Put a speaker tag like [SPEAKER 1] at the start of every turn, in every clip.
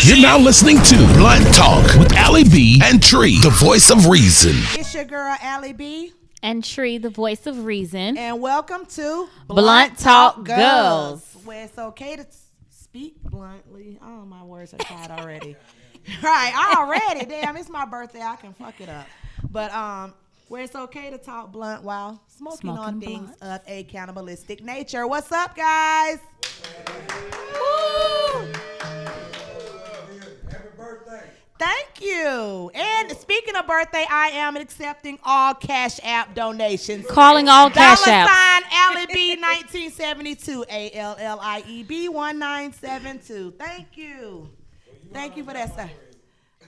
[SPEAKER 1] You're now listening to Blunt Talk with Allie B and Tree, the voice of reason.
[SPEAKER 2] It's your girl, Allie B.
[SPEAKER 3] And Tree, the voice of reason.
[SPEAKER 2] And welcome to
[SPEAKER 3] Blunt Talk Girls.
[SPEAKER 2] Where it's okay to speak bluntly. Oh, my words are tired already. Right, already. Damn, it's my birthday. I can fuck it up. But where it's okay to talk blunt while smoking on things of a cannibalistic nature. What's up, guys? Woo! Happy birthday. Thank you. And speaking of birthday, I am accepting all Cash App donations.
[SPEAKER 3] Calling all Cash App.
[SPEAKER 2] $sign Allie B 1972. ALLIEB 1972. Thank you. Thank you for that, sir.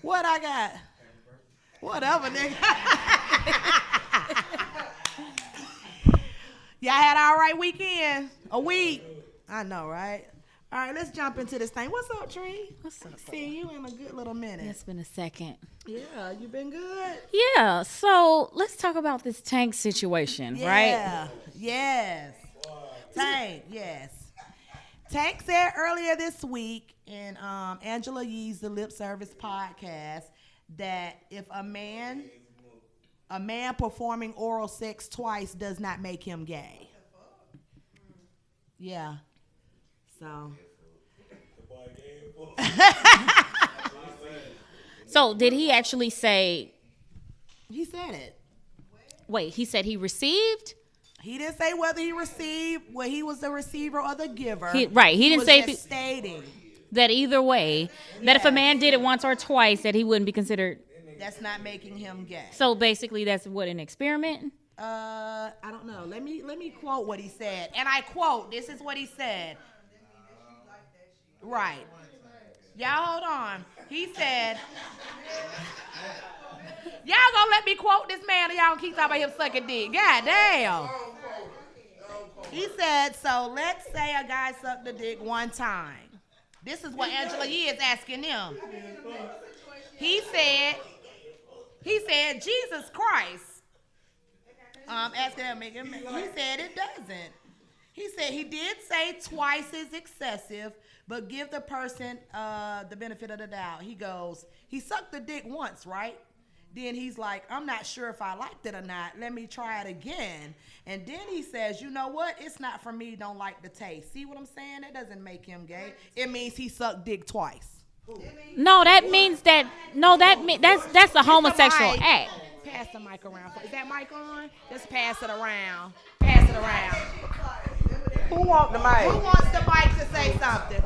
[SPEAKER 2] What I got? Whatever, nigga. Y'all had an all right weekend? A week? I know, right? All right, let's jump into this thing. What's up, Tree?
[SPEAKER 3] What's up?
[SPEAKER 2] Seeing you in a good little minute.
[SPEAKER 3] It's been a second.
[SPEAKER 2] Yeah, you been good?
[SPEAKER 3] Yeah, so let's talk about this Tank situation, right?
[SPEAKER 2] Yeah, yes. Tank, yes. Tank said earlier this week in Angela Yee's The Lip Service podcast that if a man performing oral sex twice does not make him gay. Yeah. So.
[SPEAKER 3] So did he actually say?
[SPEAKER 2] He said it.
[SPEAKER 3] Wait, he said he received?
[SPEAKER 2] He didn't say whether he received, whether he was the receiver or the giver.
[SPEAKER 3] He didn't say
[SPEAKER 2] just stating
[SPEAKER 3] that either way, that if a man did it once or twice, that he wouldn't be considered.
[SPEAKER 2] That's not making him gay.
[SPEAKER 3] So basically, that's what, an experiment?
[SPEAKER 2] I don't know. Let me quote what he said, and I quote. This is what he said. Right. Y'all hold on. He said, y'all gonna let me quote this man or y'all gonna keep talking about him sucking dick? God damn. He said, so let's say a guy sucked the dick one time. This is what Angela Yee is asking them. He said, Jesus Christ. Asking him, he said it doesn't. He said he did say twice is excessive, but give the person the benefit of the doubt. He goes, he sucked the dick once, right? Then he's like, I'm not sure if I liked it or not. Let me try it again. And then he says, you know what? It's not for me. Don't like the taste. See what I'm saying? That doesn't make him gay. It means he sucked dick twice.
[SPEAKER 3] No, that means that. No, that's a homosexual act.
[SPEAKER 2] Pass the mic around. Is that mic on? Just pass it around. Pass it around.
[SPEAKER 4] Who wants the mic?
[SPEAKER 2] Who wants the mic to say something?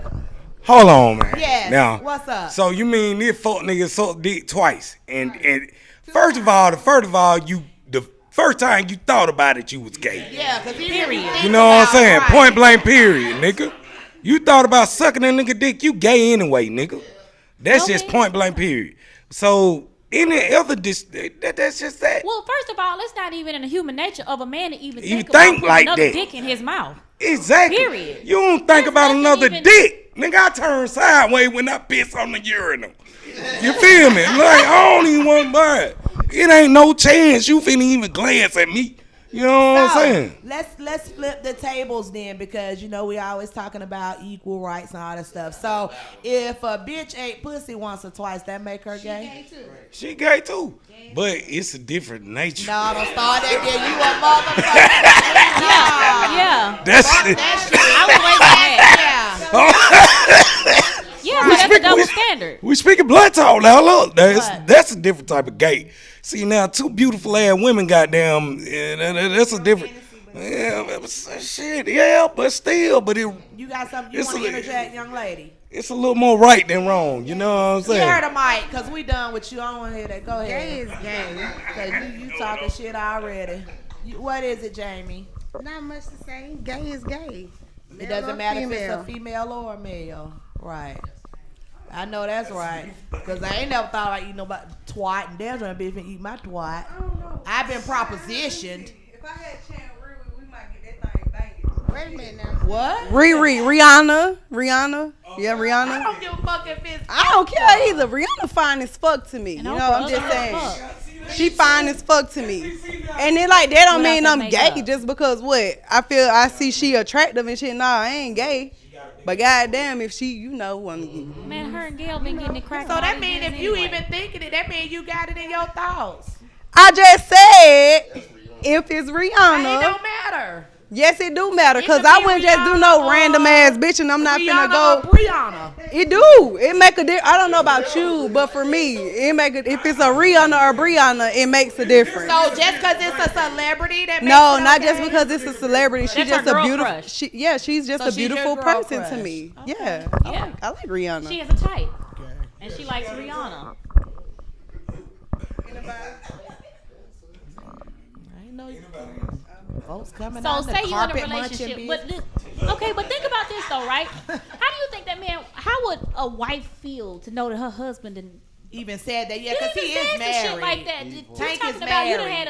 [SPEAKER 4] Hold on, man.
[SPEAKER 2] Yes.
[SPEAKER 4] Now,
[SPEAKER 2] what's up?
[SPEAKER 4] So you mean this fuck nigga sucked dick twice? And first of all, the first time you thought about it, you was gay.
[SPEAKER 2] Yeah, because period.
[SPEAKER 4] You know what I'm saying? Right. Point blank, period, nigga. You thought about sucking a nigga dick, you gay anyway, nigga. That's just point blank, period. So any other that's just that.
[SPEAKER 3] Well, first of all, it's not even in the human nature of a man to even think
[SPEAKER 4] about
[SPEAKER 3] like another dick in his mouth.
[SPEAKER 4] Exactly.
[SPEAKER 3] Period.
[SPEAKER 4] You don't think about another dick. Nigga, I turn sideways when I piss on the urinal. You feel me? Like, I don't even want to buy it. It ain't no chance you finna even glance at me. You know what I'm saying?
[SPEAKER 2] Let's flip the tables then, because you know we always talking about equal rights and all that stuff. So if a bitch ate pussy once or twice, that make her gay?
[SPEAKER 4] She gay too. But it's a different nature.
[SPEAKER 2] No, don't start that there. You a motherfucker.
[SPEAKER 3] Yeah.
[SPEAKER 4] That's
[SPEAKER 3] I would wait for that. Yeah. Yeah, so that's a double standard.
[SPEAKER 4] We speaking blood talk now. Look, that's a different type of gay. See now, two beautiful ass women, goddamn, that's a different. Yeah, shit, yeah, but still,
[SPEAKER 2] you got something you want to interject, young lady?
[SPEAKER 4] It's a little more right than wrong. You know what I'm saying?
[SPEAKER 2] You heard the mic, cause we done with you. I don't want to hear that. Go ahead. Gay is gay. Cause you talking shit already. What is it, Jamie?
[SPEAKER 5] Not much to say. Gay is gay.
[SPEAKER 2] It doesn't matter if it's a female or a male, right? I know that's right. Because I ain't never thought about eating about twat, and there's gonna be if eat my twat. I've been propositioned.
[SPEAKER 6] If I had a chance, we might get that thing banging.
[SPEAKER 5] Wait a minute now.
[SPEAKER 2] What?
[SPEAKER 6] Rihanna. Yeah, Rihanna.
[SPEAKER 2] I don't give a fuck if it's.
[SPEAKER 6] I don't care either. Rihanna fine as fuck to me.
[SPEAKER 3] And
[SPEAKER 6] you know, I'm just saying. She fine as fuck to me. And then like that don't mean I'm gay just because what? I see she attractive and shit. Nah, I ain't gay. But goddamn, if she,
[SPEAKER 3] Man, her and Gail been getting it cracked.
[SPEAKER 2] So that means if you even thinking it, that means you got it in your thoughts.
[SPEAKER 6] I just said if it's
[SPEAKER 2] It
[SPEAKER 6] Rihanna.
[SPEAKER 2] don't matter.
[SPEAKER 6] Yes, it do matter,
[SPEAKER 2] It
[SPEAKER 6] cause
[SPEAKER 2] could
[SPEAKER 6] I
[SPEAKER 2] be
[SPEAKER 6] wouldn't just do
[SPEAKER 2] Rihanna
[SPEAKER 6] no
[SPEAKER 2] or
[SPEAKER 6] random ass bitch, and I'm not finna
[SPEAKER 2] Rihanna
[SPEAKER 6] go.
[SPEAKER 2] or Brianna.
[SPEAKER 6] It do. It make a difference. I don't know about you, but for me, it make it. If it's a Rihanna or Brianna, it makes a difference.
[SPEAKER 2] So just because it's a celebrity that makes
[SPEAKER 6] No,
[SPEAKER 2] it
[SPEAKER 6] not
[SPEAKER 2] okay?
[SPEAKER 6] just because it's a celebrity. She's
[SPEAKER 3] That's
[SPEAKER 6] just
[SPEAKER 3] her
[SPEAKER 6] a
[SPEAKER 3] girl
[SPEAKER 6] beautiful.
[SPEAKER 3] crush.
[SPEAKER 6] She's just
[SPEAKER 2] So
[SPEAKER 6] a
[SPEAKER 2] she's your
[SPEAKER 6] beautiful
[SPEAKER 2] girl
[SPEAKER 6] person to
[SPEAKER 2] crush.
[SPEAKER 6] me.
[SPEAKER 2] Okay.
[SPEAKER 6] Yeah,
[SPEAKER 3] Yeah.
[SPEAKER 6] I like Rihanna.
[SPEAKER 3] She has a type, and she likes Rihanna.
[SPEAKER 2] I know you. Folks coming
[SPEAKER 3] So
[SPEAKER 2] out
[SPEAKER 3] say
[SPEAKER 2] the
[SPEAKER 3] you in a
[SPEAKER 2] carpet
[SPEAKER 3] relationship,
[SPEAKER 2] munching
[SPEAKER 3] but but think about this though, right? How do you think that man? How would a wife feel to know that her husband didn't?
[SPEAKER 2] even said that, yeah,
[SPEAKER 3] You
[SPEAKER 2] because he
[SPEAKER 3] even
[SPEAKER 2] is
[SPEAKER 3] said some
[SPEAKER 2] married.
[SPEAKER 3] shit like that. You're
[SPEAKER 2] Tank
[SPEAKER 3] talking
[SPEAKER 2] is
[SPEAKER 3] about you done
[SPEAKER 2] married.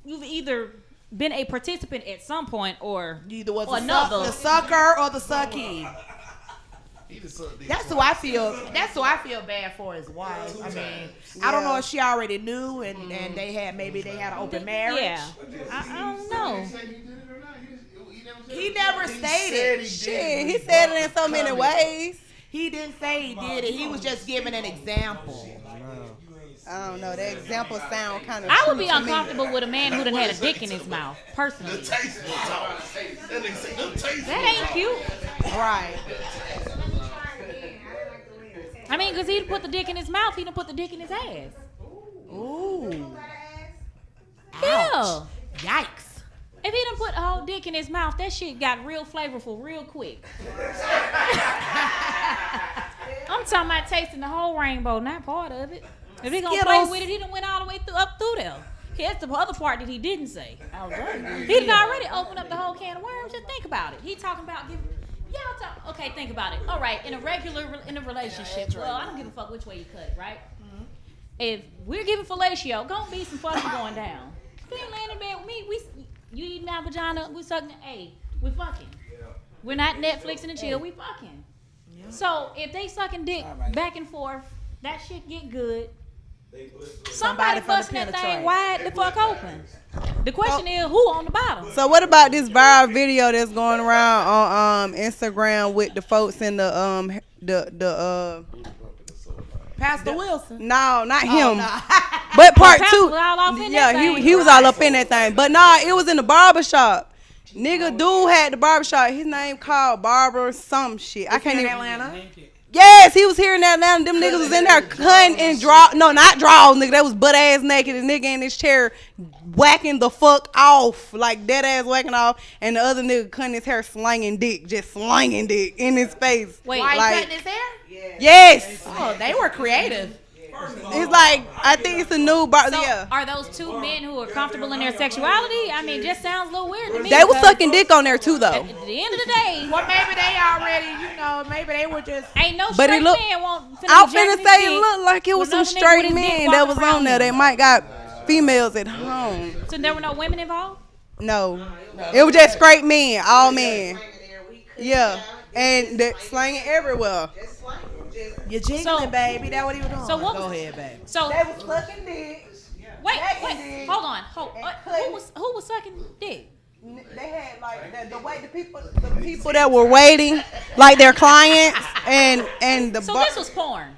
[SPEAKER 3] you've either been a participant at some point or
[SPEAKER 2] You either was
[SPEAKER 3] or
[SPEAKER 2] the sucker or the sucky. That's who I feel. That's who I feel bad for his wife. I mean, I don't know if she already knew, and they had an open marriage.
[SPEAKER 3] Yeah, I don't know.
[SPEAKER 2] He never stated.
[SPEAKER 6] Shit, he said it in so many ways.
[SPEAKER 2] He didn't say he did it. He was just giving an example.
[SPEAKER 6] I don't know. That example sound kind of.
[SPEAKER 3] I would be uncomfortable with a man who done had a dick in his mouth, personally. That ain't cute.
[SPEAKER 2] Right.
[SPEAKER 3] I mean, because he done put the dick in his mouth, he done put the dick in his ass.
[SPEAKER 2] Ooh.
[SPEAKER 3] Yeah.
[SPEAKER 2] Yikes.
[SPEAKER 3] If he done put a whole dick in his mouth, that shit got real flavorful real quick. I'm talking about tasting the whole rainbow, not part of it. If he gonna play
[SPEAKER 2] Skittles.
[SPEAKER 3] with it, he done went all the way up through there. Here's the other part that he didn't say. He done already opened up the whole can of worms. Just think about it. He talking about giving. Okay, think about it. All right, in a relationship, well, I don't give a fuck which way you cut it, right? Mm-hmm. If we're giving fellatio, gonna be some fucking going down. You ain't laying in bed with me. You eating my vagina, we sucking. Hey, we fucking. We're not Netflixing and chill. We fucking. So if they sucking dick back and forth, that shit get good. Somebody busting that thing wide the fuck open. The question is, who on the bottom?
[SPEAKER 6] So what about this viral video that's going around on Instagram with the folks in the
[SPEAKER 2] Pastor Wilson.
[SPEAKER 6] No, not him. But part
[SPEAKER 3] Pastor
[SPEAKER 6] two.
[SPEAKER 3] was all off in that thing.
[SPEAKER 6] He was all up in that thing. But nah, it was in the barbershop. Nigga, dude had the barbershop. His name called Barber some shit. I can't
[SPEAKER 2] in
[SPEAKER 6] even.
[SPEAKER 2] Atlanta.
[SPEAKER 6] Yes, he was here in Atlanta. Them niggas was in there cutting and not draws, nigga. That was butt ass naked. The nigga in his chair whacking the fuck off, like dead ass whacking off, and the other nigga cutting his hair, slanging dick in his face.
[SPEAKER 3] Wait,
[SPEAKER 2] Why
[SPEAKER 6] like,
[SPEAKER 2] he cutting his hair?
[SPEAKER 6] Yes,
[SPEAKER 2] Oh, they were creative.
[SPEAKER 6] it's like I think it's a new bar.
[SPEAKER 3] So
[SPEAKER 6] Yeah,
[SPEAKER 3] are those two men who are comfortable in their sexuality? I mean, it just sounds a little weird to me.
[SPEAKER 6] they was
[SPEAKER 3] because
[SPEAKER 6] sucking dick on there too though.
[SPEAKER 3] At the end of the day,
[SPEAKER 2] Well, maybe they already, maybe they were just.
[SPEAKER 3] ain't no
[SPEAKER 6] But
[SPEAKER 3] straight
[SPEAKER 6] it look-
[SPEAKER 3] man want.
[SPEAKER 6] I'm finna say it looked like it was some
[SPEAKER 3] with another nigga
[SPEAKER 6] straight
[SPEAKER 3] with his dick
[SPEAKER 6] men that was
[SPEAKER 3] walking around
[SPEAKER 6] on there.
[SPEAKER 3] him.
[SPEAKER 6] They might got females at home.
[SPEAKER 3] So there were no women involved.
[SPEAKER 6] No, it was just straight men, all men. Yeah, and they slanging everywhere.
[SPEAKER 2] You're jiggling,
[SPEAKER 3] So-
[SPEAKER 2] baby. That's what he was doing.
[SPEAKER 3] So what
[SPEAKER 2] Go
[SPEAKER 3] was-
[SPEAKER 2] ahead, baby.
[SPEAKER 3] So
[SPEAKER 6] was sucking dick.
[SPEAKER 3] wait,
[SPEAKER 6] dick.
[SPEAKER 3] hold on. Who was sucking dick?
[SPEAKER 6] They had like the way the people that were waiting, like their clients, and the
[SPEAKER 3] So
[SPEAKER 6] bar,
[SPEAKER 3] this was porn.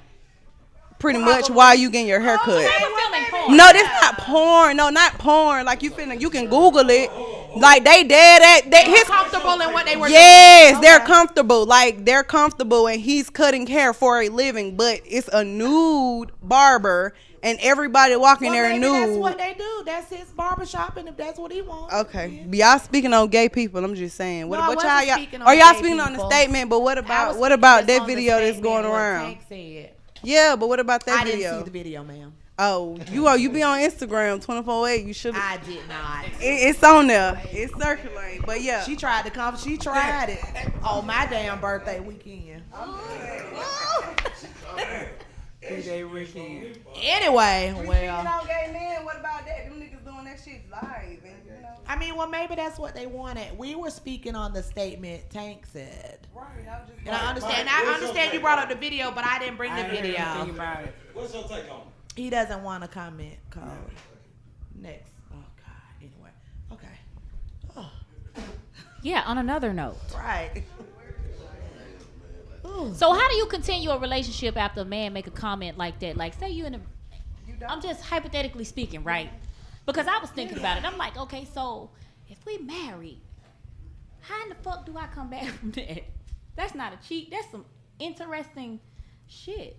[SPEAKER 6] pretty much while you getting your hair cut.
[SPEAKER 3] They were filming porn.
[SPEAKER 6] No, this not porn. No, not porn. Like you can Google it. Like they dead at his
[SPEAKER 2] Comfortable in what they were
[SPEAKER 6] Yes,
[SPEAKER 2] doing.
[SPEAKER 6] they're
[SPEAKER 2] Okay.
[SPEAKER 6] comfortable. Like they're comfortable, and he's cutting hair for a living. But it's a nude barber, and everybody walking
[SPEAKER 2] Well,
[SPEAKER 6] there
[SPEAKER 2] maybe
[SPEAKER 6] nude.
[SPEAKER 2] that's what they do. That's his barbershop, and if that's what he wants.
[SPEAKER 6] Okay, y'all speaking on gay people. I'm just saying. What
[SPEAKER 2] No, I
[SPEAKER 6] y'all?
[SPEAKER 2] wasn't
[SPEAKER 6] Y'all
[SPEAKER 2] speaking on
[SPEAKER 6] are y'all
[SPEAKER 2] gay
[SPEAKER 6] speaking on the
[SPEAKER 2] people.
[SPEAKER 6] statement? But what
[SPEAKER 2] I was
[SPEAKER 6] about
[SPEAKER 2] speaking
[SPEAKER 6] that
[SPEAKER 2] just on the
[SPEAKER 6] video that's
[SPEAKER 2] statement,
[SPEAKER 6] going
[SPEAKER 2] what
[SPEAKER 6] around?
[SPEAKER 2] Tank said.
[SPEAKER 6] Yeah, but what about that
[SPEAKER 2] I
[SPEAKER 6] video?
[SPEAKER 2] didn't see the video, ma'am.
[SPEAKER 6] Oh, you be on Instagram 24/8. You should.
[SPEAKER 2] I did not.
[SPEAKER 6] It's on there. It's circulating. But yeah.
[SPEAKER 2] She tried to come. She tried it on my damn birthday weekend. Anyway, well,
[SPEAKER 6] on gay men, what about that? Them niggas doing that shit live, and you know.
[SPEAKER 2] I mean, well, maybe that's what they wanted. We were speaking on the statement Tank said.
[SPEAKER 6] Right, I was just.
[SPEAKER 2] And I understand. I understand you brought up the video, but I didn't bring the video.
[SPEAKER 7] What's your take on it?
[SPEAKER 2] He doesn't want to comment. Code. Next. Oh God. Anyway. Okay. Oh,
[SPEAKER 3] Yeah. On another note,
[SPEAKER 2] right.
[SPEAKER 3] So how do you continue a relationship after a man make a comment like that? Like, say you in a, I'm just hypothetically speaking, right? Because I was thinking about it. I'm like, okay, so if we married, how in the fuck do I come back from that? That's not a cheat. That's some interesting shit.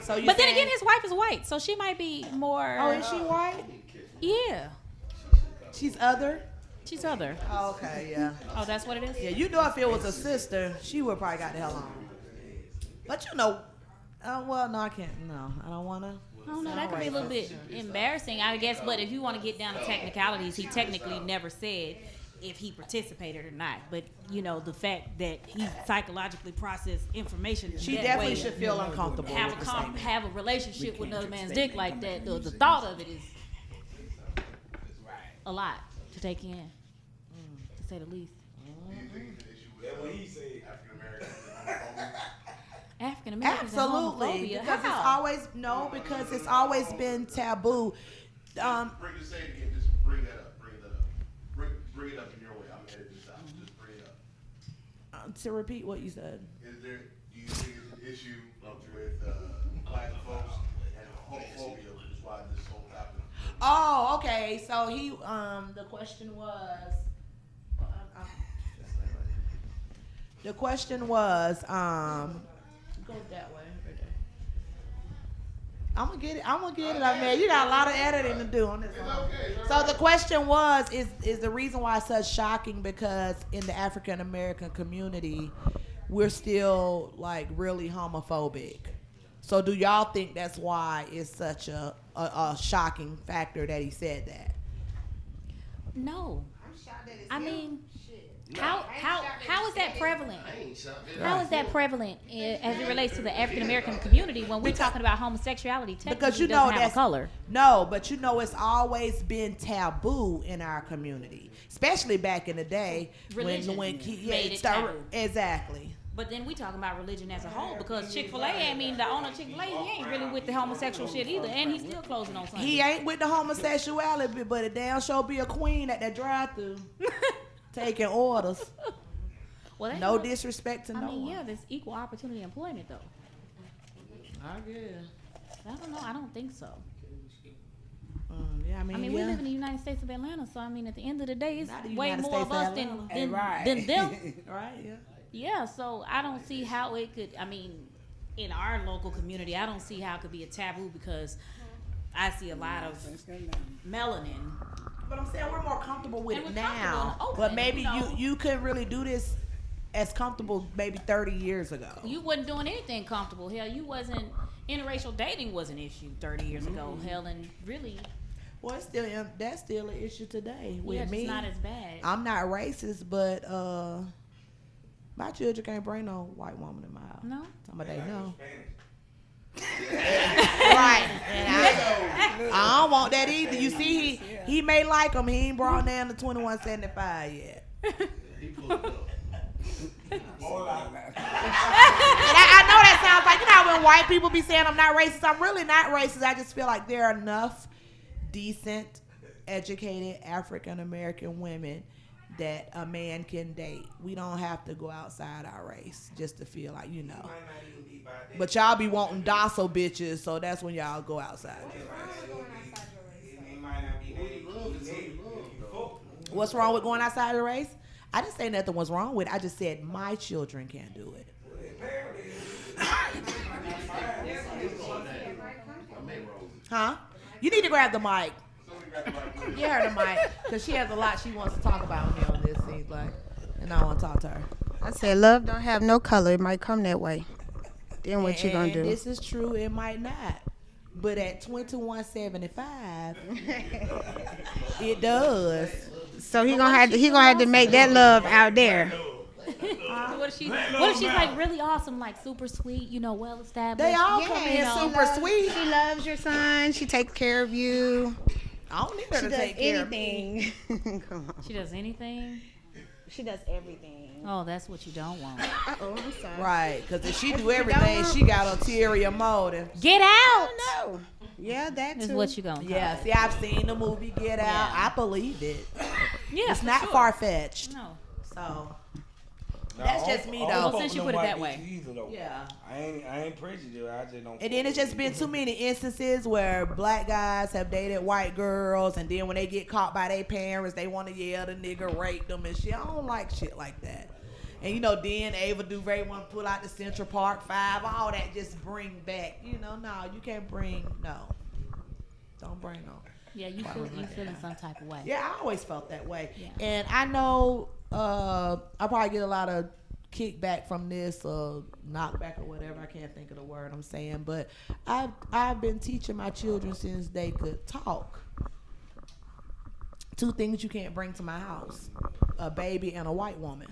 [SPEAKER 2] So you
[SPEAKER 3] But then
[SPEAKER 2] saying-
[SPEAKER 3] again, his wife is white, so she might be more.
[SPEAKER 2] Oh, is she white?
[SPEAKER 3] Yeah,
[SPEAKER 2] She's other?
[SPEAKER 3] she's other.
[SPEAKER 2] Oh, okay, yeah.
[SPEAKER 3] Oh, that's what it is.
[SPEAKER 2] Yeah, you know if it was a sister, she would probably got the hell on. But you know, well, no, I can't. No, I don't want to.
[SPEAKER 3] I don't know. That could be a little bit embarrassing, I guess. But if you want to get down to technicalities, he technically never said if he participated or not. But you know, the fact that he psychologically processed information,
[SPEAKER 2] She
[SPEAKER 3] that
[SPEAKER 2] definitely
[SPEAKER 3] way,
[SPEAKER 2] should feel uncomfortable.
[SPEAKER 3] have
[SPEAKER 2] with the statement.
[SPEAKER 3] have a relationship with another man's dick like that. The thought of it is a lot to take in, to say the least. African Americans and
[SPEAKER 2] Absolutely,
[SPEAKER 3] homophobia.
[SPEAKER 2] because it's always been taboo.
[SPEAKER 8] Just say it again. Just bring that up. Bring it up in your way. I'm editing this out. Just bring it up.
[SPEAKER 2] To repeat what you said.
[SPEAKER 8] Do you think it's an issue with black folks and homophobia, which is why this whole topic?
[SPEAKER 2] Oh, okay. So he, the question was, go that way. Right there. I'm gonna get it. I mean, you got a lot of editing to do on this one. So the question was, is the reason why it's such shocking because in the African American community, we're still like really homophobic. So do y'all think that's why it's such a shocking factor that he said that?
[SPEAKER 3] No. I mean, how is that prevalent? How is that prevalent as it relates to the African American community when we're talking about homosexuality?
[SPEAKER 2] Because you
[SPEAKER 3] technically
[SPEAKER 2] know
[SPEAKER 3] doesn't have a color.
[SPEAKER 2] No, but you know it's always been taboo in our community, especially back in the day
[SPEAKER 3] Religion
[SPEAKER 2] when
[SPEAKER 3] made it taboo.
[SPEAKER 2] Exactly.
[SPEAKER 3] But then we talking about religion as a whole because Chick-fil-A, I mean, the owner of Chick-fil-A, he ain't really with the homosexual shit either, and he's still closing on Sunday.
[SPEAKER 2] He ain't with the homosexuality, but it damn sure be a queen at that drive-thru taking orders.
[SPEAKER 3] Well,
[SPEAKER 2] No disrespect to
[SPEAKER 3] I
[SPEAKER 2] no
[SPEAKER 3] mean,
[SPEAKER 2] one.
[SPEAKER 3] yeah, there's equal opportunity employment though.
[SPEAKER 2] I guess.
[SPEAKER 3] I don't know. I don't think so.
[SPEAKER 2] Yeah, I mean,
[SPEAKER 3] We live in the United States of Atlanta, so I mean, at the end of the day, it's
[SPEAKER 2] Not the
[SPEAKER 3] way
[SPEAKER 2] United
[SPEAKER 3] more of
[SPEAKER 2] States of
[SPEAKER 3] us than
[SPEAKER 2] Atlanta.
[SPEAKER 3] than them.
[SPEAKER 2] right. Yeah.
[SPEAKER 3] Yeah, so I don't see how it could. I mean, in our local community, I don't see how it could be a taboo because I see a lot of melanin.
[SPEAKER 2] But I'm saying we're more comfortable with
[SPEAKER 3] And
[SPEAKER 2] it
[SPEAKER 3] we're comfortable
[SPEAKER 2] now.
[SPEAKER 3] and open,
[SPEAKER 2] But maybe
[SPEAKER 3] you know.
[SPEAKER 2] you couldn't really do this as comfortable maybe 30 years ago.
[SPEAKER 3] You wasn't doing anything comfortable. Hell, you wasn't. Interracial dating was an issue 30 years ago. Hell, and really,
[SPEAKER 2] Well, that's still an issue today with
[SPEAKER 3] yeah,
[SPEAKER 2] me.
[SPEAKER 3] it's not as bad.
[SPEAKER 2] I'm not racist, but my children can't bring no white woman in my house.
[SPEAKER 3] No?
[SPEAKER 2] Somebody they know. Right. And I don't want that either. You see, he may like them. He ain't brought down to 2175 yet.
[SPEAKER 8] He pulled it up.
[SPEAKER 2] And I know that sounds like, you know, when white people be saying I'm not racist, I'm really not racist. I just feel like there are enough decent, educated African American women that a man can date. We don't have to go outside our race just to feel like, you know. But y'all be wanting docile bitches, so that's when y'all go outside their race. What's wrong with going outside the race? I didn't say nothing was wrong with it. I just said my children can't do it. Huh? You need to grab the mic. Get her the mic, because she has a lot she wants to talk about with me on this, seems like. And I want to talk to her.
[SPEAKER 5] I said love don't have no color. It might come that way. Then what you gonna do?
[SPEAKER 2] This is true. It might not. But at 2175, it does.
[SPEAKER 5] So he gonna have to make that love out there.
[SPEAKER 3] What if she's like really awesome, like super sweet, you know, well established?
[SPEAKER 2] They all come in
[SPEAKER 5] Yeah,
[SPEAKER 2] super sweet.
[SPEAKER 5] She loves your son. She takes care of you.
[SPEAKER 2] I don't need her
[SPEAKER 5] She
[SPEAKER 2] to
[SPEAKER 5] does
[SPEAKER 2] take care of me.
[SPEAKER 5] anything. Come on.
[SPEAKER 3] She does anything.
[SPEAKER 5] She does everything.
[SPEAKER 3] Oh, that's what you don't want.
[SPEAKER 5] Uh-oh, I'm sorry.
[SPEAKER 2] Right, because if she do everything, she got ulterior motive.
[SPEAKER 3] Get out.
[SPEAKER 5] No. Yeah, that
[SPEAKER 3] Is
[SPEAKER 5] too.
[SPEAKER 3] what you gonna.
[SPEAKER 2] Yeah, see, I've seen the movie Get Out.
[SPEAKER 3] Yeah.
[SPEAKER 2] I believe it.
[SPEAKER 3] Yeah,
[SPEAKER 2] It's
[SPEAKER 3] for
[SPEAKER 2] not
[SPEAKER 3] sure.
[SPEAKER 2] far-fetched.
[SPEAKER 3] No.
[SPEAKER 2] So, That's just me, though.
[SPEAKER 3] Well, since you put it that way.
[SPEAKER 4] Either, though.
[SPEAKER 2] Yeah.
[SPEAKER 4] I ain't prejudiced. I just don't.
[SPEAKER 2] And then it's just been too many instances where black guys have dated white girls, and then when they get caught by their parents, they want to yell the nigga raped them and shit. I don't like shit like that. And then Ava DuVernay want to pull out the Central Park 5, all that just bring back. No, you can't bring, no. Don't bring no.
[SPEAKER 3] Yeah, you feeling some type of way.
[SPEAKER 2] Yeah, I always felt that way.
[SPEAKER 3] Yeah.
[SPEAKER 2] And I know I probably get a lot of kickback from this or knockback or whatever. I can't think of the word I'm saying. But I've been teaching my children since they could talk. 2 things you can't bring to my house: a baby and a white woman.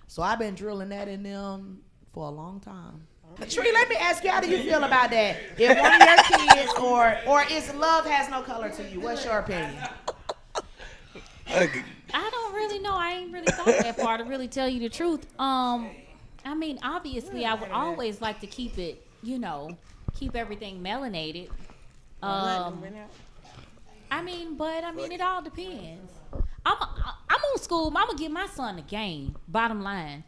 [SPEAKER 2] So I've been drilling that in them for a long time. Tree, let me ask you, how do you feel about that? If one of your kids or is love has no color to you, what's your opinion?
[SPEAKER 3] I don't really know. I ain't really thought that far to really tell you the truth. I mean, obviously, I would always like to keep it, keep everything melanated. But it all depends. I'm on school. I'm gonna give my son a game. Bottom line,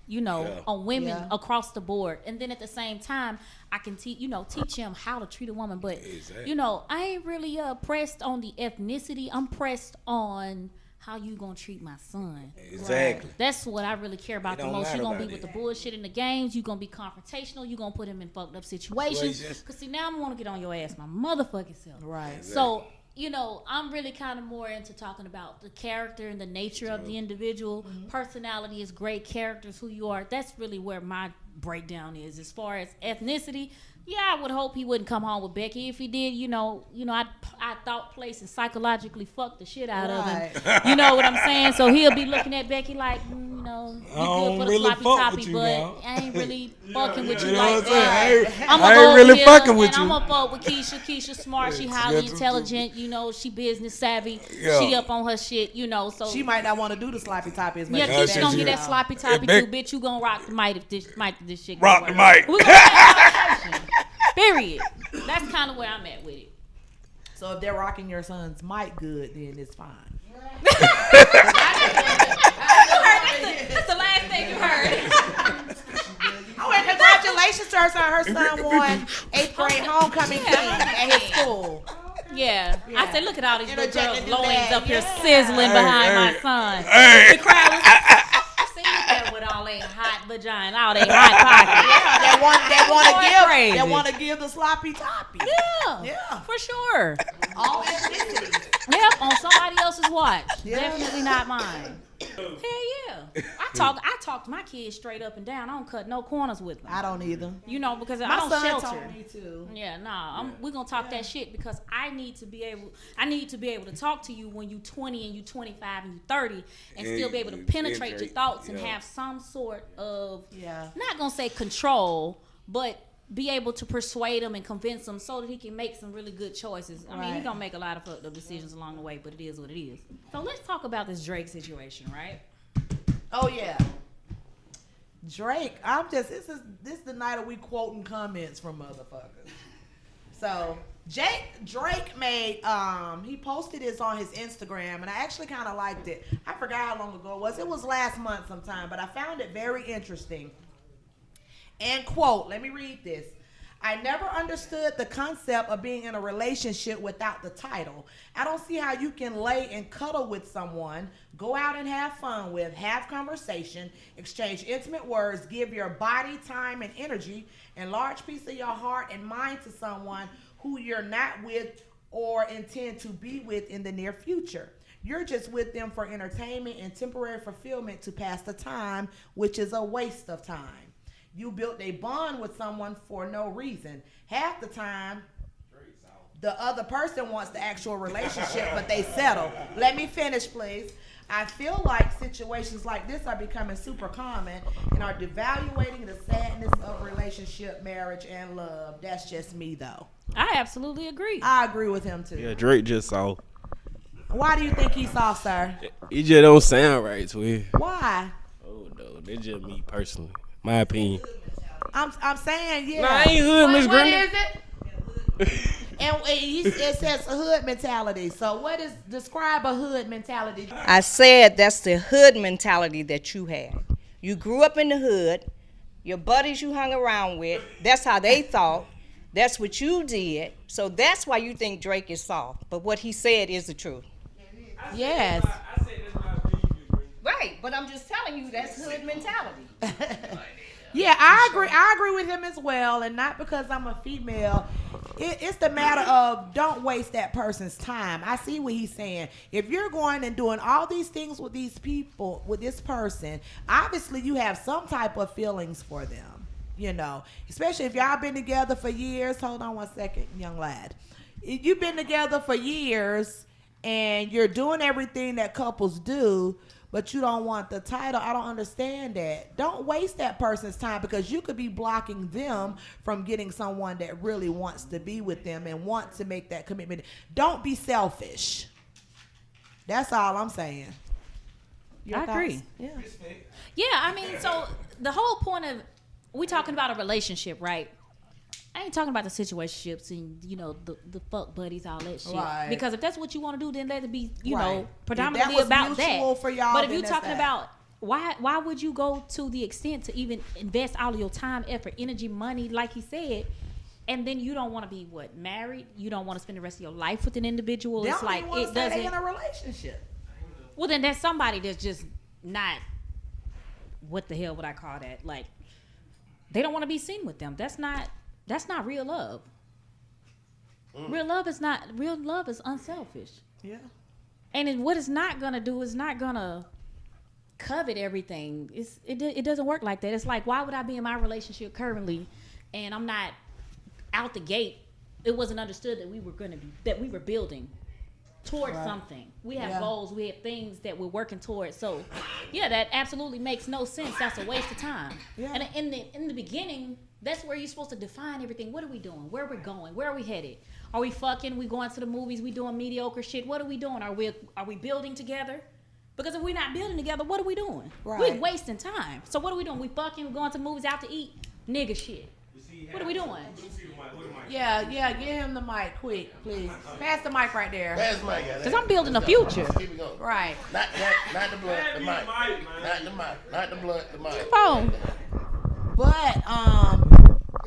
[SPEAKER 3] on women across the board, and then at the same time, I can teach him how to treat a woman. But I ain't really pressed on the ethnicity. I'm pressed on how you gonna treat my son.
[SPEAKER 4] Exactly.
[SPEAKER 3] That's what I really care about the most. You gonna be with
[SPEAKER 4] it.
[SPEAKER 3] the bullshit in the games. You gonna be confrontational. You gonna put him in fucked up situations. Cause see, now I'm gonna get on your ass, my motherfucking self.
[SPEAKER 2] Right.
[SPEAKER 4] Exactly.
[SPEAKER 3] So. I'm really kind of more into talking about the character and the nature of the individual. Personality is great. Characters, who you are. That's really where my breakdown is. As far as ethnicity, I would hope he wouldn't come home with Becky. If he did, I thought place and psychologically fuck the shit out of him. You know what I'm saying? So he'll be looking at Becky like, you good for the
[SPEAKER 4] really
[SPEAKER 3] sloppy
[SPEAKER 4] fuck
[SPEAKER 3] toppy,
[SPEAKER 4] with you,
[SPEAKER 3] but
[SPEAKER 4] man.
[SPEAKER 3] I ain't really fucking with you
[SPEAKER 4] You know
[SPEAKER 3] like
[SPEAKER 4] what I'm saying?
[SPEAKER 3] that.
[SPEAKER 4] I ain't really fucking with you.
[SPEAKER 3] I'm gonna fuck with Keisha. Keisha smart. She highly intelligent. She business savvy.
[SPEAKER 4] Yeah.
[SPEAKER 3] She up on her shit. So
[SPEAKER 2] She might not want to do the sloppy toppy as much.
[SPEAKER 3] Keisha gonna get that sloppy toppy too, bitch. You gonna rock the mic if this shit.
[SPEAKER 4] Rock the mic.
[SPEAKER 3] We gonna have a conversation. Period. That's kind of where I'm at with it.
[SPEAKER 2] So if they're rocking your son's mic good, then it's fine.
[SPEAKER 3] That's the last thing you heard.
[SPEAKER 2] Oh, and congratulations to her son. Her son won 8th grade homecoming team at his school.
[SPEAKER 3] Yeah. I said, look at all these little
[SPEAKER 2] Interjecting
[SPEAKER 3] girls'
[SPEAKER 2] through
[SPEAKER 3] loins
[SPEAKER 2] that.
[SPEAKER 3] up here sizzling behind my son.
[SPEAKER 4] Hey.
[SPEAKER 3] The crowd was see, look at with all they hot vagina, all they hot pockets.
[SPEAKER 2] They want to give the sloppy toppy.
[SPEAKER 3] Yeah, for sure.
[SPEAKER 2] All ethnicities.
[SPEAKER 3] Yep, on somebody else's watch. Definitely not mine. Hell yeah. I talk to my kids straight up and down. I don't cut no corners with them.
[SPEAKER 2] I don't either.
[SPEAKER 3] Because I
[SPEAKER 2] My
[SPEAKER 3] don't
[SPEAKER 2] son
[SPEAKER 3] shelter.
[SPEAKER 2] told me to.
[SPEAKER 3] Yeah, we're gonna talk that shit because I need to be able to talk to you when you 20 and you 25 and you 30 and still be able to penetrate your thoughts and have some sort of not gonna say control, but be able to persuade him and convince him so that he can make some really good choices. I mean, he's gonna make a lot of fucked up decisions along the way, but it is what it is. So let's talk about this Drake situation, right?
[SPEAKER 2] Oh yeah. Drake, this is the night of we quoting comments from motherfuckers. So Drake made he posted this on his Instagram, and I actually kind of liked it. I forgot how long ago it was. It was last month sometime, but I found it very interesting. And quote, let me read this. I never understood the concept of being in a relationship without the title. I don't see how you can lay and cuddle with someone, go out and have fun with, have conversation, exchange intimate words, give your body, time, and energy, and large piece of your heart and mind to someone who you're not with or intend to be with in the near future. You're just with them for entertainment and temporary fulfillment to pass the time, which is a waste of time. You built a bond with someone for no reason. Half the time, the other person wants the actual relationship, but they settle. Let me finish, please. I feel like situations like this are becoming super common and are devaluating the sadness of relationship, marriage, and love. That's just me, though.
[SPEAKER 3] I absolutely agree.
[SPEAKER 2] I agree with him, too.
[SPEAKER 9] Yeah, Drake just soft.
[SPEAKER 2] Why do you think he's soft, sir?
[SPEAKER 9] He just don't sound right to me.
[SPEAKER 2] Why?
[SPEAKER 9] Oh, no. That's just me personally. My opinion.
[SPEAKER 2] I'm saying, yeah.
[SPEAKER 9] Nah, I ain't hood, Miss
[SPEAKER 2] What
[SPEAKER 9] Green.
[SPEAKER 2] is it? And it says a hood mentality. So describe a hood mentality?
[SPEAKER 10] I said that's the hood mentality that you have. You grew up in the hood. Your buddies you hung around with, that's how they thought. That's what you did. So that's why you think Drake is soft. But what he said is the truth.
[SPEAKER 2] Yes.
[SPEAKER 10] Right, but I'm just telling you that's hood mentality.
[SPEAKER 2] Yeah, I agree. I agree with him as well, and not because I'm a female. It's the matter of don't waste that person's time. I see what he's saying. If you're going and doing all these things with these people, with this person, obviously you have some type of feelings for them. You know, especially if y'all been together for years. Hold on one second, young lad. If you've been together for years and you're doing everything that couples do, but you don't want the title, I don't understand that. Don't waste that person's time, because you could be blocking them from getting someone that really wants to be with them and wants to make that commitment. Don't be selfish. That's all I'm saying. Your
[SPEAKER 3] I
[SPEAKER 2] thoughts?
[SPEAKER 3] agree.
[SPEAKER 2] Yeah.
[SPEAKER 3] Yeah, I mean, so the whole point of, we talking about a relationship, right? I ain't talking about the situationships and, you know, the fuck buddies, all that shit.
[SPEAKER 2] Right.
[SPEAKER 3] Because if that's what you want to do, then let it be, you
[SPEAKER 2] Right.
[SPEAKER 3] know,
[SPEAKER 2] If
[SPEAKER 3] predominantly
[SPEAKER 2] that was
[SPEAKER 3] about
[SPEAKER 2] mutual
[SPEAKER 3] that.
[SPEAKER 2] for y'all,
[SPEAKER 3] But if
[SPEAKER 2] then
[SPEAKER 3] you're
[SPEAKER 2] that's
[SPEAKER 3] talking
[SPEAKER 2] that.
[SPEAKER 3] about why would you go to the extent to even invest all of your time, effort, energy, money, like he said, and then you don't want to be married? You don't want to spend the rest of your life with an individual.
[SPEAKER 2] They
[SPEAKER 3] It's
[SPEAKER 2] don't
[SPEAKER 3] like
[SPEAKER 2] even wanna
[SPEAKER 3] it
[SPEAKER 2] say they
[SPEAKER 3] doesn't.
[SPEAKER 2] in a relationship.
[SPEAKER 3] Well, then that's somebody that's just not. What the hell would I call that? Like, they don't want to be seen with them. That's not real love. Real love is unselfish.
[SPEAKER 2] Yeah.
[SPEAKER 3] And what it's not gonna do is not gonna covet everything. It doesn't work like that. It's like, why would I be in my relationship currently and I'm not out the gate? It wasn't understood that we were building towards something. We have goals, we have things that we're working towards. So yeah, that absolutely makes no sense. That's a waste of time.
[SPEAKER 2] Yeah.
[SPEAKER 3] And in the beginning, that's where you're supposed to define everything. What are we doing? Where are we going? Where are we headed? Are we fucking? We going to the movies? We doing mediocre shit? What are we doing? Are we building together? Because if we're not building together, what are we doing?
[SPEAKER 2] Right.
[SPEAKER 3] We're wasting time. So what are we doing? We fucking, we going to the movies, out to eat? Nigga shit. What are we doing?
[SPEAKER 2] Yeah, get him the mic, quick, please. Pass the mic right there.
[SPEAKER 8] Pass the mic, guys.
[SPEAKER 3] Because I'm building a future.
[SPEAKER 8] Keep it going.
[SPEAKER 2] Right.
[SPEAKER 8] Not the blunt, the mic. Not the mic. Not the blunt, the mic.
[SPEAKER 3] Phone.
[SPEAKER 2] But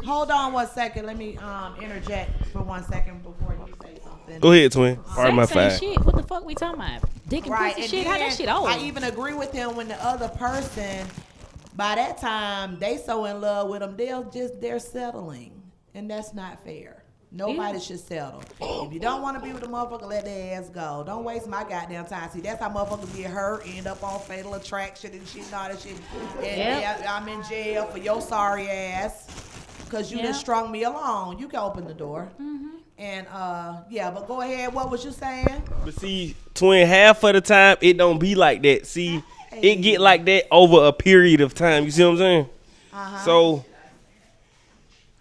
[SPEAKER 2] hold on one second. Let me interject for 1 second before you say something.
[SPEAKER 9] Go ahead, twin. Pardon my
[SPEAKER 3] Sex ain't
[SPEAKER 9] five.
[SPEAKER 3] shit. What the fuck we talking about? Dick and
[SPEAKER 2] Right,
[SPEAKER 3] pussy
[SPEAKER 2] and
[SPEAKER 3] shit. How that
[SPEAKER 2] then
[SPEAKER 3] shit old?
[SPEAKER 2] I even agree with him when the other person, by that time, they so in love with them, they're settling. And that's not fair. Nobody should settle. If you don't want to be with a motherfucker, let their ass go. Don't waste my goddamn time. See, that's how motherfuckers get hurt, end up on Fatal Attraction and shit and all that shit. And yeah, I'm in jail for your sorry ass because you just strung me along. You can open the door. Mm-hmm. And but go ahead. What was you saying?
[SPEAKER 9] But see, twin, half of the time it don't be like that. See, it get like that over a period of time. You see what I'm saying? So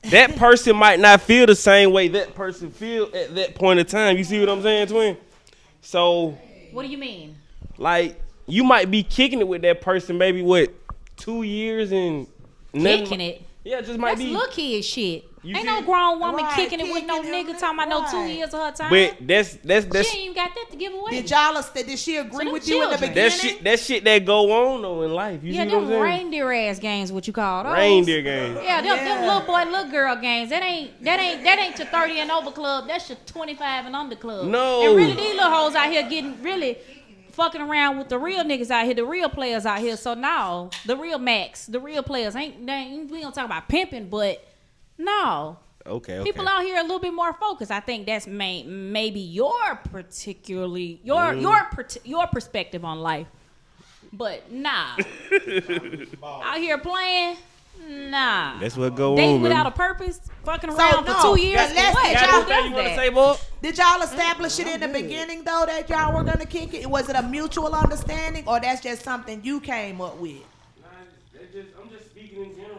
[SPEAKER 9] that person might not feel the same way that person feel at that point in time. You see what I'm saying, twin? So
[SPEAKER 3] What do you mean?
[SPEAKER 9] like, you might be kicking it with that person maybe 2 years and nothing.
[SPEAKER 3] Kicking it?
[SPEAKER 9] Yeah, just might
[SPEAKER 3] That's
[SPEAKER 9] be.
[SPEAKER 3] little kid shit.
[SPEAKER 9] You
[SPEAKER 3] Ain't
[SPEAKER 9] see-
[SPEAKER 3] no grown woman
[SPEAKER 2] Right,
[SPEAKER 3] kicking it with no
[SPEAKER 2] kicking it,
[SPEAKER 3] nigga talking about no 2
[SPEAKER 2] right.
[SPEAKER 3] years of her time.
[SPEAKER 9] But that's
[SPEAKER 3] She ain't even got that to give away.
[SPEAKER 2] Did she agree
[SPEAKER 3] So them
[SPEAKER 2] with you in the
[SPEAKER 3] children.
[SPEAKER 2] beginning?
[SPEAKER 9] that shit that go on though in life. You
[SPEAKER 3] Yeah,
[SPEAKER 9] see what I'm
[SPEAKER 3] them
[SPEAKER 9] saying?
[SPEAKER 3] reindeer ass games, what you call those?
[SPEAKER 9] Reindeer game.
[SPEAKER 3] Yeah, them little boy, little girl games. That ain't your 30 and over club. That's your 25 and under club.
[SPEAKER 9] No.
[SPEAKER 3] And really, these little hoes out here getting really fucking around with the real niggas out here, the real players out here. So now the real max, the real players we don't talk about pimping, but no.
[SPEAKER 9] Okay.
[SPEAKER 3] People out here a little bit more focused. I think that's maybe your perspective on life. But nah. Out here playing, nah.
[SPEAKER 9] That's what go
[SPEAKER 3] Dating
[SPEAKER 9] on.
[SPEAKER 3] without
[SPEAKER 9] man.
[SPEAKER 3] a purpose, fucking around
[SPEAKER 2] no,
[SPEAKER 3] for 2 years.
[SPEAKER 2] unless
[SPEAKER 3] What?
[SPEAKER 2] they
[SPEAKER 3] Who
[SPEAKER 2] y'all-
[SPEAKER 3] does
[SPEAKER 9] Anything you want to
[SPEAKER 3] that?
[SPEAKER 9] say, boy?
[SPEAKER 2] Did y'all establish it in the beginning though that y'all were gonna kick it? Was it a mutual understanding, or that's just something you came up with?
[SPEAKER 9] I'm just speaking in general.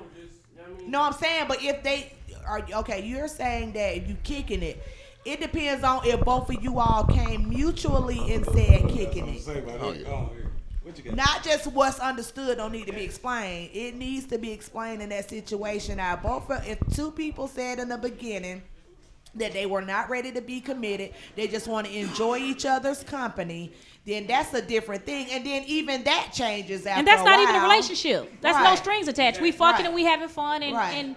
[SPEAKER 2] No, I'm saying, but if they are okay, you're saying that if you kicking it, it depends on if both of you all came mutually and said kicking it. Not just what's understood don't need to be explained. It needs to be explained in that situation. Now, if two people said in the beginning, that they were not ready to be committed, they just want to enjoy each other's company, then that's a different thing. And then even that changes after
[SPEAKER 3] And that's
[SPEAKER 2] a
[SPEAKER 3] not
[SPEAKER 2] while.
[SPEAKER 3] even a relationship. That's no
[SPEAKER 2] Right.
[SPEAKER 3] strings attached. We fucking
[SPEAKER 2] Right.
[SPEAKER 3] and we having fun and,
[SPEAKER 2] Right.
[SPEAKER 3] and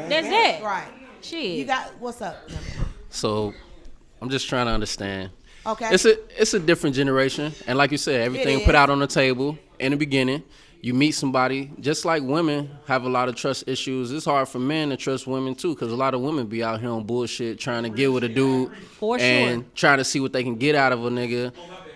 [SPEAKER 3] that's it.
[SPEAKER 2] Right.
[SPEAKER 3] Shit.
[SPEAKER 2] You got, what's up?
[SPEAKER 11] So I'm just trying to understand.
[SPEAKER 2] Okay.
[SPEAKER 11] It's a different generation, and like you said, everything
[SPEAKER 2] It
[SPEAKER 11] put
[SPEAKER 2] is.
[SPEAKER 11] out on the table in the beginning. You meet somebody, just like women have a lot of trust issues. It's hard for men to trust women too, because a lot of women be out here on bullshit trying to get with a dude
[SPEAKER 3] For
[SPEAKER 11] and
[SPEAKER 3] sure.
[SPEAKER 11] trying to see what they can get out of a nigga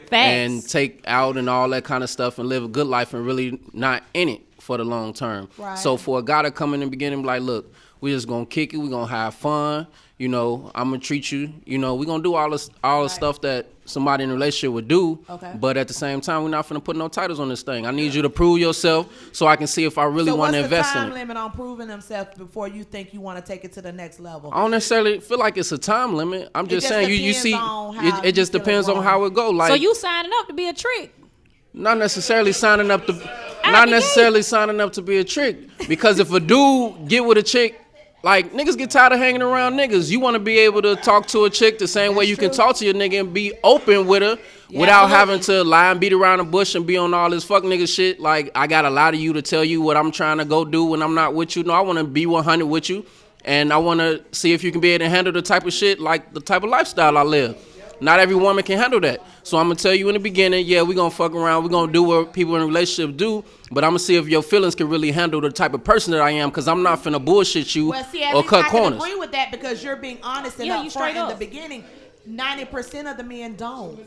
[SPEAKER 3] Facts.
[SPEAKER 11] and take out and all that kind of stuff and live a good life and really not in it for the long term.
[SPEAKER 2] Right.
[SPEAKER 11] So for a guy to come in the beginning and be like, look, we just gonna kick it, we gonna have fun, you know, I'm gonna treat you, you know, we gonna do all the stuff that somebody in a relationship would do,
[SPEAKER 2] Okay.
[SPEAKER 11] but at the same time, we're not finna put no titles on this thing. I need you to prove yourself so I can see if I really
[SPEAKER 2] So
[SPEAKER 11] want to
[SPEAKER 2] what's the
[SPEAKER 11] invest in
[SPEAKER 2] time
[SPEAKER 11] it.
[SPEAKER 2] limit on proving themselves before you think you want to take it to the next level?
[SPEAKER 11] I don't necessarily feel like it's a time limit. I'm just
[SPEAKER 2] just
[SPEAKER 11] saying you
[SPEAKER 2] depends
[SPEAKER 11] see,
[SPEAKER 2] on how
[SPEAKER 11] it just
[SPEAKER 2] you feel
[SPEAKER 11] depends
[SPEAKER 2] it
[SPEAKER 11] on how it go. Like
[SPEAKER 3] So you signing up to be a trick.
[SPEAKER 11] not necessarily signing up to,
[SPEAKER 3] Out
[SPEAKER 11] not
[SPEAKER 3] the
[SPEAKER 11] necessarily signing up to be a trick. Because if a dude get with a chick, like niggas get tired of hanging around niggas. You want to be able to talk to a chick the same way you can talk to your nigga and be open with her without having to lie and beat around the bush and be on all this fuck nigga shit. Like I got a lot of you to tell you what I'm trying to go do when I'm not with you. No, I want to be 100 with you, and I want to see if you can be able to handle the type of shit, like the type of lifestyle I live. Not every woman can handle that. So I'm going to tell you in the beginning, yeah, we're going to fuck around. We're going to do what people in a relationship do. But I'm going to see if your feelings can really handle the type of person that I am, because I'm not finna bullshit you
[SPEAKER 2] Well, see, at
[SPEAKER 11] or
[SPEAKER 2] least
[SPEAKER 11] cut
[SPEAKER 2] I can
[SPEAKER 11] corners.
[SPEAKER 2] agree with that because you're being honest and
[SPEAKER 3] Yeah, you
[SPEAKER 2] upfront
[SPEAKER 3] straight
[SPEAKER 2] in the
[SPEAKER 3] up.
[SPEAKER 2] beginning. 90% of the men don't.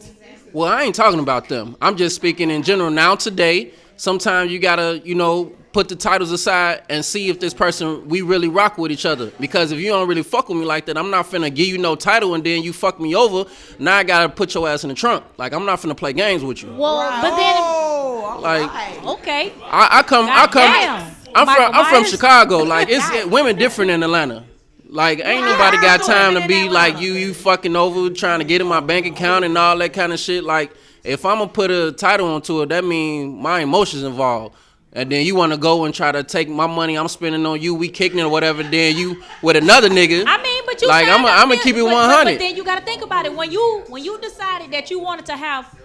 [SPEAKER 11] Well, I ain't talking about them. I'm just speaking in general. Now today, sometimes you got to, you know, put the titles aside and see if this person, we really rock with each other. Because if you don't really fuck with me like that, I'm not finna give you no title and then you fuck me over. Now I got to put your ass in the trunk. Like, I'm not finna play games with you.
[SPEAKER 3] Well, but then
[SPEAKER 2] Oh,
[SPEAKER 11] Like,
[SPEAKER 2] right.
[SPEAKER 3] okay.
[SPEAKER 11] I come.
[SPEAKER 3] Goddamn.
[SPEAKER 11] I'm from
[SPEAKER 3] Myers?
[SPEAKER 11] Chicago. Like it's women different in Atlanta. Like ain't nobody got time to be like you fucking over trying to get in my bank account and all that kind of shit. Like if I'm gonna put a title onto it, that means my emotions involved. And then you want to go and try to take my money I'm spending on you, we kicking it or whatever. Then you with another nigga.
[SPEAKER 3] I mean, but you
[SPEAKER 11] like
[SPEAKER 3] signed up
[SPEAKER 11] I'm gonna
[SPEAKER 3] then-
[SPEAKER 11] keep it
[SPEAKER 3] but
[SPEAKER 11] 100.
[SPEAKER 3] But then you got to think about it. When you decided that you wanted to have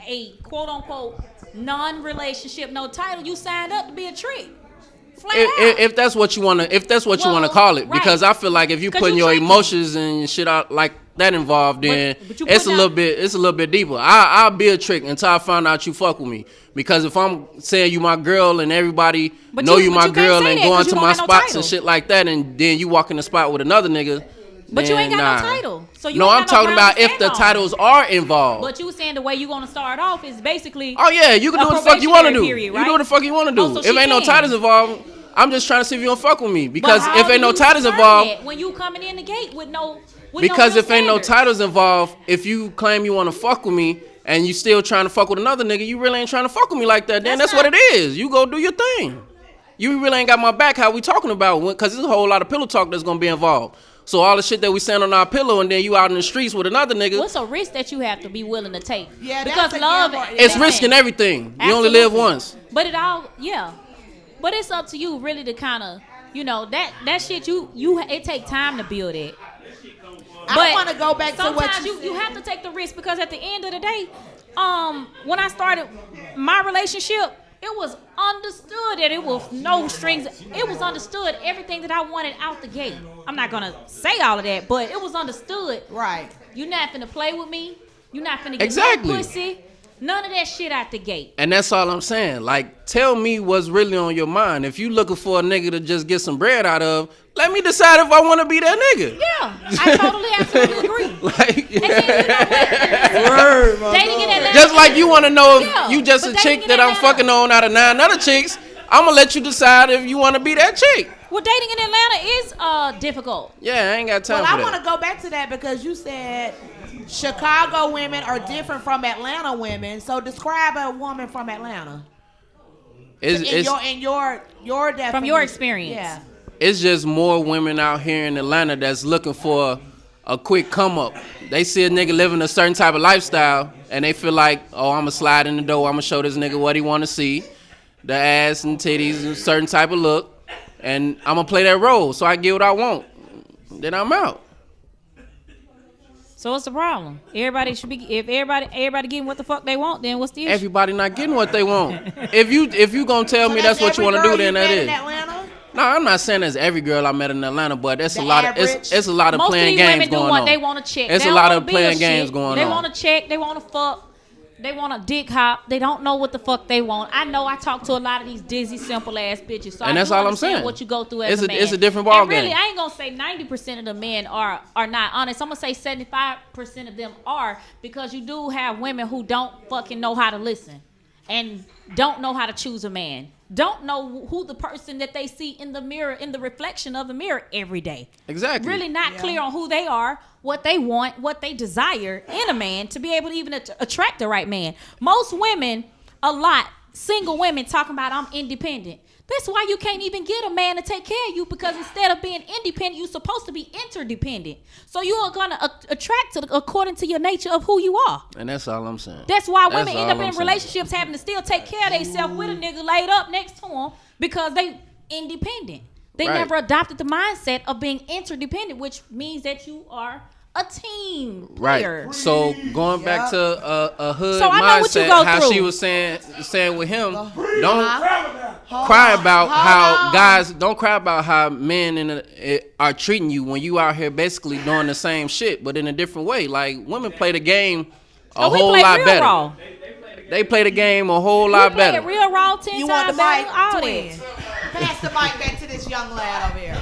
[SPEAKER 3] a quote unquote non-relationship, no title, you signed up to be a trick. Flat out.
[SPEAKER 11] If that's what you wanna, if that's what you wanna
[SPEAKER 3] Well,
[SPEAKER 11] call it,
[SPEAKER 3] right.
[SPEAKER 11] because I feel like if you
[SPEAKER 3] 'Cause
[SPEAKER 11] putting
[SPEAKER 3] you
[SPEAKER 11] your
[SPEAKER 3] tricky.
[SPEAKER 11] emotions and shit out like that involved, then
[SPEAKER 3] but you
[SPEAKER 11] it's a
[SPEAKER 3] put
[SPEAKER 11] little
[SPEAKER 3] down-
[SPEAKER 11] bit, it's a little bit deeper. I'll be a trick until I find out you fuck with me. Because if I'm saying you my girl and everybody
[SPEAKER 3] But
[SPEAKER 11] know
[SPEAKER 3] you-
[SPEAKER 11] you
[SPEAKER 3] but
[SPEAKER 11] my
[SPEAKER 3] you can't
[SPEAKER 11] girl
[SPEAKER 3] say
[SPEAKER 11] and
[SPEAKER 3] that
[SPEAKER 11] going
[SPEAKER 3] 'cause you
[SPEAKER 11] to
[SPEAKER 3] don't
[SPEAKER 11] my
[SPEAKER 3] have no
[SPEAKER 11] spots
[SPEAKER 3] title.
[SPEAKER 11] and shit like that, and then you walk in the spot with another nigga.
[SPEAKER 3] But you
[SPEAKER 11] then
[SPEAKER 3] ain't got
[SPEAKER 11] nah.
[SPEAKER 3] no title. So you
[SPEAKER 11] no,
[SPEAKER 3] ain't
[SPEAKER 11] I'm
[SPEAKER 3] got no
[SPEAKER 11] talking
[SPEAKER 3] ground
[SPEAKER 11] about
[SPEAKER 3] to
[SPEAKER 11] if
[SPEAKER 3] stand
[SPEAKER 11] the
[SPEAKER 3] on.
[SPEAKER 11] titles are involved.
[SPEAKER 3] But you saying the way you gonna start off is basically.
[SPEAKER 11] Oh yeah, you can
[SPEAKER 3] a
[SPEAKER 11] do what the fuck you want to do.
[SPEAKER 3] probationary period,
[SPEAKER 11] You
[SPEAKER 3] right?
[SPEAKER 11] do what the fuck you want to do.
[SPEAKER 3] Oh, so
[SPEAKER 11] if
[SPEAKER 3] she
[SPEAKER 11] ain't no
[SPEAKER 3] can.
[SPEAKER 11] titles involved, I'm just trying to see if you don't fuck with me.
[SPEAKER 3] But
[SPEAKER 11] Because
[SPEAKER 3] how
[SPEAKER 11] if ain't
[SPEAKER 3] do
[SPEAKER 11] no
[SPEAKER 3] you
[SPEAKER 11] titles
[SPEAKER 3] determine
[SPEAKER 11] involved,
[SPEAKER 3] that when you coming in the gate with no. With
[SPEAKER 11] because
[SPEAKER 3] no
[SPEAKER 11] if ain't no
[SPEAKER 3] standards?
[SPEAKER 11] titles involved, if you claim you want to fuck with me and you still trying to fuck with another nigga, you really ain't trying to fuck with me like that. Then
[SPEAKER 3] That's
[SPEAKER 11] that's what
[SPEAKER 3] not-
[SPEAKER 11] it is. You go do your thing. You really ain't got my back. How we talking about? Because there's a whole lot of pillow talk that's gonna be involved. So all the shit that we saying on our pillow, and then you out in the streets with another nigga,
[SPEAKER 3] What's a risk that you have to be willing to take?
[SPEAKER 2] Yeah,
[SPEAKER 3] because
[SPEAKER 2] that's a
[SPEAKER 3] love
[SPEAKER 2] gamble.
[SPEAKER 11] it's
[SPEAKER 3] listen,
[SPEAKER 11] risking everything. You only live
[SPEAKER 3] absolutely.
[SPEAKER 11] once.
[SPEAKER 3] But it all, yeah. But it's up to you really to kind of, you know, that shit you it take time to build it.
[SPEAKER 2] I want to go back to what
[SPEAKER 3] Sometimes you have to take the risk because at the end of the day, when I started my relationship, it was understood that it was no strings. It was understood everything that I wanted out the gate. I'm not gonna say all of that, but it was understood.
[SPEAKER 2] Right.
[SPEAKER 3] You're not finna play with me. You're not finna get
[SPEAKER 11] Exactly.
[SPEAKER 3] no pussy. None of that shit out the gate.
[SPEAKER 11] And that's all I'm saying. Like, tell me what's really on your mind. If you looking for a nigga to just get some bread out of, let me decide if I want to be that nigga.
[SPEAKER 3] Yeah, I totally absolutely agree.
[SPEAKER 11] Like,
[SPEAKER 3] And then you know what? Dating in Atlanta.
[SPEAKER 11] just like you want to know if
[SPEAKER 3] Yeah,
[SPEAKER 11] you just a
[SPEAKER 3] but
[SPEAKER 11] chick
[SPEAKER 3] dating in
[SPEAKER 11] that I'm
[SPEAKER 3] Atlanta-
[SPEAKER 11] fucking on out of 9 other chicks, I'm gonna let you decide if you want to be that chick.
[SPEAKER 3] Well, dating in Atlanta is difficult.
[SPEAKER 11] Yeah, I ain't got time
[SPEAKER 2] Well,
[SPEAKER 11] for
[SPEAKER 2] I
[SPEAKER 11] that.
[SPEAKER 2] want to go back to that because you said Chicago women are different from Atlanta women. So describe a woman from Atlanta. In your definition.
[SPEAKER 3] From your experience.
[SPEAKER 2] Yeah.
[SPEAKER 11] It's just more women out here in Atlanta that's looking for a quick come up. They see a nigga living a certain type of lifestyle and they feel like, oh, I'm gonna slide in the door, I'm gonna show this nigga what he wanna see, the ass and titties and a certain type of look, and I'm gonna play that role so I get what I want. Then I'm out.
[SPEAKER 3] So what's the problem? Everybody should be. If everybody getting what the fuck they want, then what's the issue?
[SPEAKER 11] Everybody not getting what they want. If you gonna tell me that's what you want to do, then that is. No, I'm not saying that's every girl I met in Atlanta, but it's a lot of it's a lot of
[SPEAKER 3] Most
[SPEAKER 11] playing
[SPEAKER 3] of these
[SPEAKER 11] games
[SPEAKER 3] women do
[SPEAKER 11] going
[SPEAKER 3] what
[SPEAKER 11] on.
[SPEAKER 3] they want to check.
[SPEAKER 11] It's
[SPEAKER 3] They
[SPEAKER 11] a
[SPEAKER 3] don't
[SPEAKER 11] lot
[SPEAKER 3] wanna
[SPEAKER 11] of
[SPEAKER 3] build
[SPEAKER 11] playing games
[SPEAKER 3] shit.
[SPEAKER 11] going
[SPEAKER 3] They
[SPEAKER 11] on.
[SPEAKER 3] want to check. They want to fuck. They want to dick hop. They don't know what the fuck they want. I know. I talk to a lot of these dizzy, simple ass bitches. So
[SPEAKER 11] And
[SPEAKER 3] I
[SPEAKER 11] that's
[SPEAKER 3] do
[SPEAKER 11] all I'm
[SPEAKER 3] understand
[SPEAKER 11] saying.
[SPEAKER 3] What you go through as a man.
[SPEAKER 11] It's a different ball
[SPEAKER 3] and really,
[SPEAKER 11] game.
[SPEAKER 3] I ain't gonna say 90% of the men are not honest. I'm gonna say 75% of them are, because you do have women who don't fucking know how to listen and don't know how to choose a man. Don't know who the person that they see in the mirror, in the reflection of the mirror every day.
[SPEAKER 11] Exactly.
[SPEAKER 3] Really not clear on who they are, what they want, what they desire in a man to be able to even attract the right man. Most women, single women talking about I'm independent. That's why you can't even get a man to take care of you, because instead of being independent, you're supposed to be interdependent. So you are going to attract according to your nature of who you are.
[SPEAKER 11] And that's all I'm saying.
[SPEAKER 3] That's why
[SPEAKER 11] That's
[SPEAKER 3] women end
[SPEAKER 11] all
[SPEAKER 3] up in
[SPEAKER 11] I'm saying.
[SPEAKER 3] relationships having to still take care of themselves with a nigga laid up next to them because they independent. They
[SPEAKER 11] Right.
[SPEAKER 3] never adopted the mindset of being interdependent, which means that you are a team player.
[SPEAKER 11] Right. So going back to a hood
[SPEAKER 3] So I know what you
[SPEAKER 11] mindset,
[SPEAKER 3] go
[SPEAKER 11] how
[SPEAKER 3] through.
[SPEAKER 11] she was saying with him, cry about how guys don't cry about how men are treating you when you out here basically doing the same shit, but in a different way. Like women play the game a
[SPEAKER 3] we
[SPEAKER 11] whole
[SPEAKER 3] play
[SPEAKER 11] lot
[SPEAKER 3] real
[SPEAKER 11] better.
[SPEAKER 3] raw.
[SPEAKER 11] They play the game a whole
[SPEAKER 3] We
[SPEAKER 11] lot
[SPEAKER 3] play
[SPEAKER 11] better.
[SPEAKER 3] it real raw 10
[SPEAKER 2] You want
[SPEAKER 3] times
[SPEAKER 2] the
[SPEAKER 3] better,
[SPEAKER 2] mic,
[SPEAKER 3] all
[SPEAKER 2] twin?
[SPEAKER 3] that.
[SPEAKER 2] Pass the mic back to this young lad over here.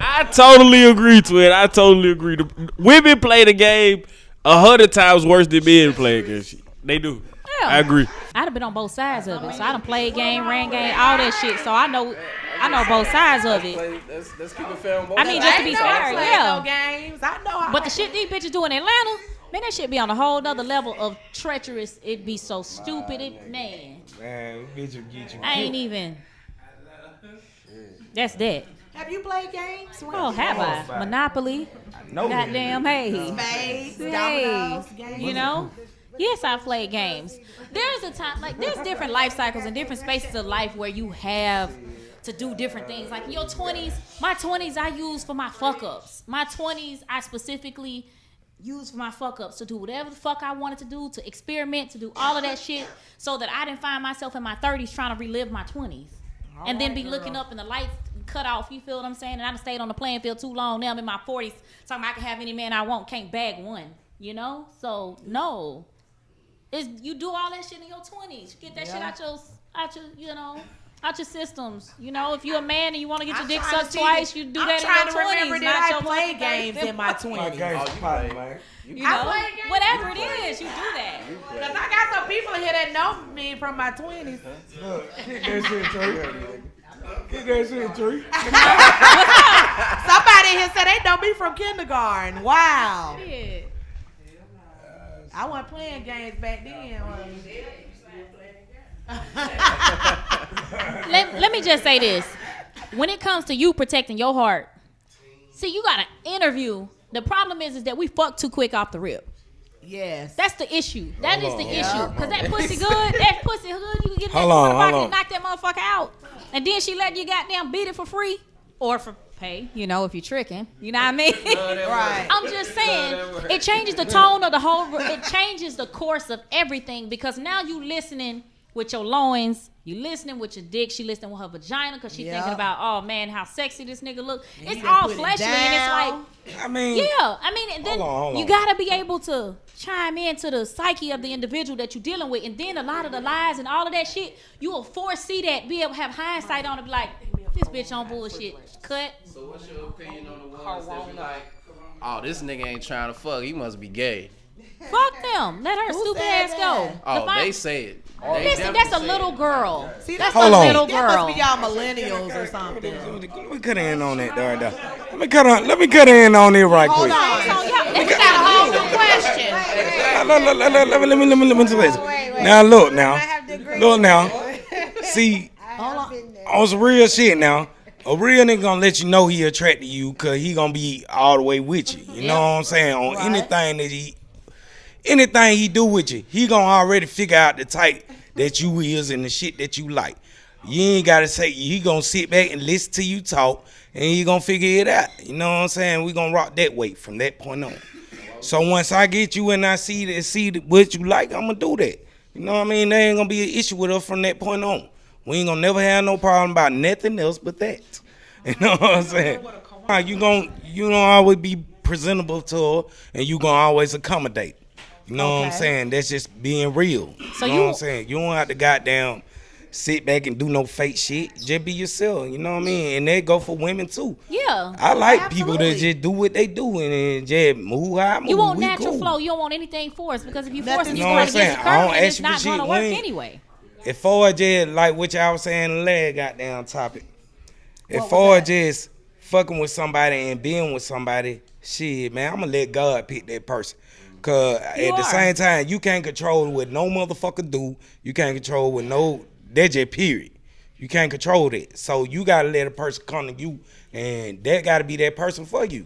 [SPEAKER 9] I totally agree, twin. I totally agree. The women play the game 100 times worse than men play against you. They do.
[SPEAKER 3] Yeah.
[SPEAKER 9] I agree.
[SPEAKER 3] I done been on both sides of it. So I done played game, ran game, all that shit. So I know both sides of it.
[SPEAKER 11] Let's keep it fair on both
[SPEAKER 3] I mean, just to be fair,
[SPEAKER 2] No
[SPEAKER 3] yeah.
[SPEAKER 2] games. I know how.
[SPEAKER 3] But the shit these bitches do in Atlanta, man, that shit be on a whole nother level of treacherous. It be so stupid. Man,
[SPEAKER 4] bitch will get you.
[SPEAKER 3] I ain't even. That's that.
[SPEAKER 2] Have you played games?
[SPEAKER 3] Oh, have I? Monopoly.
[SPEAKER 4] No.
[SPEAKER 3] Goddamn, hey.
[SPEAKER 2] Spades,
[SPEAKER 3] Hey.
[SPEAKER 2] dominoes, games.
[SPEAKER 3] You know? Yes, I played games. There's a time, like, there's different life cycles and different spaces of life where you have to do different things. Like in your 20s, my 20s I use for my fuck ups. My 20s I specifically use for my fuck ups to do whatever the fuck I wanted to do, to experiment, to do all of that shit, so that I didn't find myself in my 30s trying to relive my 20s. And then be looking up and the lights cut off, you feel what I'm saying? And I done stayed on the playing field too long. Now I'm in my 40s, talking about I can have any man I want, can't bag one, you know? So, no. You do all that shit in your 20s. You get that shit out your systems. You know, if you're a man and you want to get your dick sucked twice, you do that in your 20s.
[SPEAKER 2] I'm trying to remember
[SPEAKER 3] not
[SPEAKER 2] that
[SPEAKER 3] your
[SPEAKER 2] I played
[SPEAKER 3] fucking
[SPEAKER 2] games in my 20s.
[SPEAKER 4] Man.
[SPEAKER 3] You know, whatever it is, you do that.
[SPEAKER 2] Because I got some people here that know me from my 20s.
[SPEAKER 4] Get that shit, Trey. Get that shit, Trey.
[SPEAKER 2] Somebody here said they know me from kindergarten. Wow.
[SPEAKER 3] Shit.
[SPEAKER 2] I wasn't playing games back then.
[SPEAKER 3] Let me just say this. When it comes to you protecting your heart, see, you got to interview. The problem is that we fuck too quick off the rip.
[SPEAKER 2] Yes.
[SPEAKER 3] That's the issue. That is the issue. Because that pussy good, that pussy good, you can get that
[SPEAKER 4] Hold on,
[SPEAKER 3] motherfucker
[SPEAKER 4] hold
[SPEAKER 3] and knock that motherfucker out. And then she let you goddamn beat it for free or for pay, you know, if you're tricking. You know what I mean?
[SPEAKER 2] Right.
[SPEAKER 3] I'm just saying, it changes the tone of the whole, it changes the course of everything, because now you listening with your loins, you listening with your dick, she listening with her vagina because she thinking about, oh man, how sexy this nigga look. It's all fleshly and it's like,
[SPEAKER 4] I mean,
[SPEAKER 3] yeah, I mean, and then
[SPEAKER 4] hold on.
[SPEAKER 3] you gotta be able to chime into the psyche of the individual that you're dealing with, and then a lot of the lies and all of that shit, you will foresee that, be able to have hindsight on it, be like, this bitch on bullshit. Cut.
[SPEAKER 11] So what's your opinion on the ones that be like, oh, this nigga ain't trying to fuck, he must be gay?
[SPEAKER 3] Fuck them. Let her stupid ass go.
[SPEAKER 11] Oh, they say it.
[SPEAKER 3] Listen, that's a little girl.
[SPEAKER 2] See,
[SPEAKER 3] that's
[SPEAKER 4] Hold
[SPEAKER 3] a
[SPEAKER 4] on.
[SPEAKER 3] little
[SPEAKER 2] That
[SPEAKER 3] girl.
[SPEAKER 2] must be y'all millennials or something.
[SPEAKER 4] Let me cut in on that right there. Let me cut in on it right
[SPEAKER 2] Hold
[SPEAKER 4] quick.
[SPEAKER 2] on.
[SPEAKER 3] So, yeah,
[SPEAKER 2] We got a whole new question.
[SPEAKER 4] Let me do this. Now look now. See, on some real shit now. A real nigga gonna let you know he attracted to you because he gonna be all the way with you. You know what I'm saying? On anything he do with you, he gonna already figure out the type that you is and the shit that you like. You ain't gotta say, he gonna sit back and listen to you talk and he gonna figure it out. You know what I'm saying? We gonna rock that way from that point on. So once I get you and I see what you like, I'm gonna do that. You know what I mean? There ain't gonna be an issue with us from that point on. We ain't gonna never have no problem about nothing else but that. You know what I'm saying? You gonna always be presentable to her, and you gonna always accommodate. You know what I'm saying? That's just being real.
[SPEAKER 3] So
[SPEAKER 4] you know what I'm saying? You don't have to goddamn sit back and do no fake shit. Just be yourself. You know what I mean? And that go for women too.
[SPEAKER 3] Yeah.
[SPEAKER 4] I like people that just do what they do and just move how I move.
[SPEAKER 3] You want
[SPEAKER 4] We
[SPEAKER 3] natural
[SPEAKER 4] cool.
[SPEAKER 3] flow. You don't want anything forced, because if you force it,
[SPEAKER 4] You
[SPEAKER 3] you're
[SPEAKER 4] know
[SPEAKER 3] going
[SPEAKER 4] what I'm
[SPEAKER 3] to
[SPEAKER 4] saying?
[SPEAKER 3] get
[SPEAKER 4] I don't
[SPEAKER 3] curved, and
[SPEAKER 4] ask
[SPEAKER 3] it's
[SPEAKER 4] you
[SPEAKER 3] not
[SPEAKER 4] for
[SPEAKER 3] going to
[SPEAKER 4] shit.
[SPEAKER 3] work
[SPEAKER 4] We ain't-
[SPEAKER 3] anyway.
[SPEAKER 4] As far as just like what y'all was saying the last goddamn topic. As far as just fucking with somebody and being with somebody, shit, man, I'm gonna let God pick that person. Cause at the same time, you can't control what no motherfucker do. You can't control what that's just period. You can't control that. So you gotta let a person come to you, and that gotta be that person for you.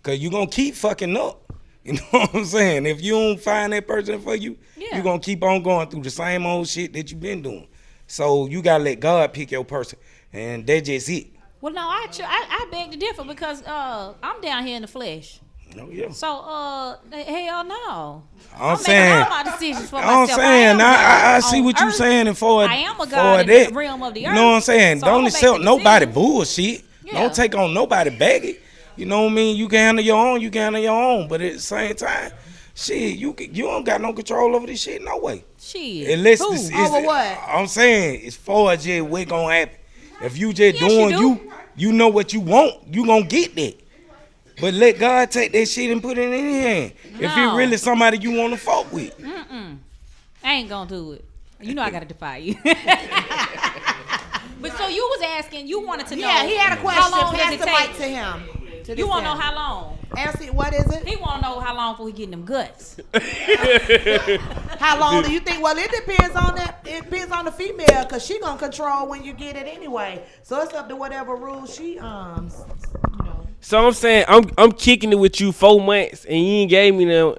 [SPEAKER 4] Cause you gonna keep fucking up. You know what I'm saying? If you don't find that person for you, you're gonna keep on going through the same old shit that you've been doing. So you gotta let God pick your person, and that's just it.
[SPEAKER 3] Well, no, I beg to differ, because I'm down here in the flesh.
[SPEAKER 4] Oh, yeah.
[SPEAKER 3] So, hell no.
[SPEAKER 4] I'm saying,
[SPEAKER 3] making all my decisions for
[SPEAKER 4] I'm
[SPEAKER 3] myself.
[SPEAKER 4] saying, I
[SPEAKER 3] on
[SPEAKER 4] see what you're
[SPEAKER 3] earth,
[SPEAKER 4] saying, and for
[SPEAKER 3] I am a god in
[SPEAKER 4] that,
[SPEAKER 3] the realm of the
[SPEAKER 4] you
[SPEAKER 3] earth.
[SPEAKER 4] know what I'm saying?
[SPEAKER 3] So
[SPEAKER 4] Don't
[SPEAKER 3] I'ma
[SPEAKER 4] accept
[SPEAKER 3] make the
[SPEAKER 4] nobody
[SPEAKER 3] decision.
[SPEAKER 4] bullshit.
[SPEAKER 3] Yeah.
[SPEAKER 4] Don't take on nobody baggage. You know what I mean? You can handle your own. You can handle your own. But at the same time, shit, you don't got no control over this shit. No way.
[SPEAKER 3] Shit.
[SPEAKER 4] Unless
[SPEAKER 3] Who?
[SPEAKER 4] this is,
[SPEAKER 2] Over what?
[SPEAKER 4] I'm saying, as far as just what gonna happen. If you just
[SPEAKER 3] Yes,
[SPEAKER 4] doing
[SPEAKER 3] you do.
[SPEAKER 4] you know what you want, you gonna get that. But let God take that shit and put it in his hand. If it
[SPEAKER 3] No.
[SPEAKER 4] really somebody you want to fuck with.
[SPEAKER 3] I ain't gonna do it. You know I gotta defy you. But so you was asking, you wanted to know.
[SPEAKER 2] Yeah, he had a question.
[SPEAKER 3] How long
[SPEAKER 2] Pass
[SPEAKER 3] does it
[SPEAKER 2] the
[SPEAKER 3] take?
[SPEAKER 2] mic to him. To
[SPEAKER 3] You
[SPEAKER 2] this
[SPEAKER 3] want to know
[SPEAKER 2] end.
[SPEAKER 3] how long?
[SPEAKER 2] Answer, what is it?
[SPEAKER 3] He want to know how long before he getting them guts.
[SPEAKER 2] How long do you think? Well, it depends on that. It depends on the female, because she gonna control when you get it anyway. So it's up to whatever rules she you know.
[SPEAKER 9] So I'm saying I'm kicking it with you 4 months and you ain't gave me them.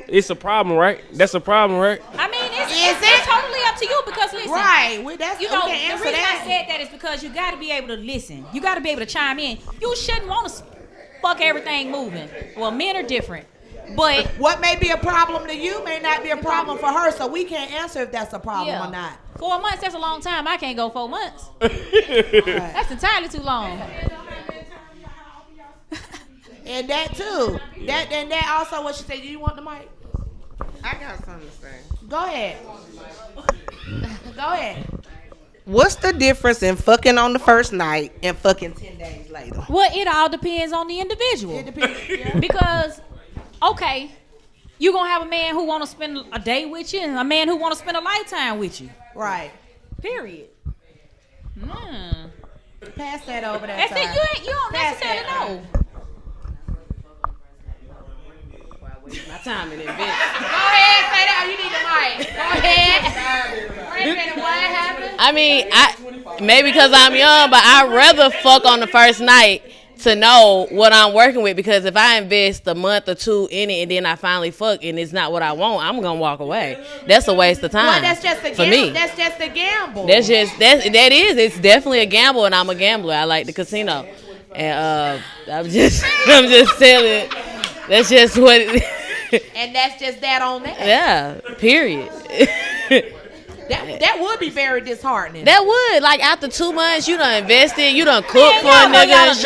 [SPEAKER 9] It's a problem, right? That's a problem, right?
[SPEAKER 3] I mean, it's totally up to you, because listen,
[SPEAKER 2] Right.
[SPEAKER 3] you know, the reason I said that is because you got to be able to listen. You got to be able to chime in. You shouldn't want to fuck everything moving. Well, men are different, but
[SPEAKER 2] What may be a problem to you may not be a problem for her, so we can't answer if that's a problem or not.
[SPEAKER 3] 4 months, that's a long time. I can't go 4 months. That's entirely too long.
[SPEAKER 2] And that too. That also what she said. Do you want the mic?
[SPEAKER 5] I got something to say.
[SPEAKER 2] Go ahead. Go ahead.
[SPEAKER 5] What's the difference in fucking on the first night and fucking 10 days later?
[SPEAKER 3] Well, it all depends on the individual.
[SPEAKER 2] It depends. Yeah.
[SPEAKER 3] Because, okay, you gonna have a man who want to spend a day with you, and a man who want to spend a lifetime with you.
[SPEAKER 2] Right.
[SPEAKER 3] Period.
[SPEAKER 2] Pass that over that
[SPEAKER 3] That's
[SPEAKER 2] side.
[SPEAKER 3] it. You don't
[SPEAKER 2] Pass
[SPEAKER 3] necessarily
[SPEAKER 2] that.
[SPEAKER 3] know.
[SPEAKER 6] My time in it, bitch.
[SPEAKER 2] Go ahead, say that. You need the mic. Go ahead. Wait a minute, what happened?
[SPEAKER 12] I mean, maybe because I'm young, but I'd rather fuck on the first night to know what I'm working with, because if I invest a month or two in it and then I finally fuck and it's not what I want, I'm gonna walk away. That's a waste of time.
[SPEAKER 2] Well, that's just a
[SPEAKER 12] for
[SPEAKER 2] gamble.
[SPEAKER 12] me.
[SPEAKER 2] That's just a gamble.
[SPEAKER 12] It's definitely a gamble, and I'm a gambler. I like the casino, and I'm just telling. That's just what.
[SPEAKER 2] And that's just that on that.
[SPEAKER 12] Yeah. Period.
[SPEAKER 2] That would be very disheartening.
[SPEAKER 12] That would, like, after 2 months, you done invested, you done cooked for a nigga and shit.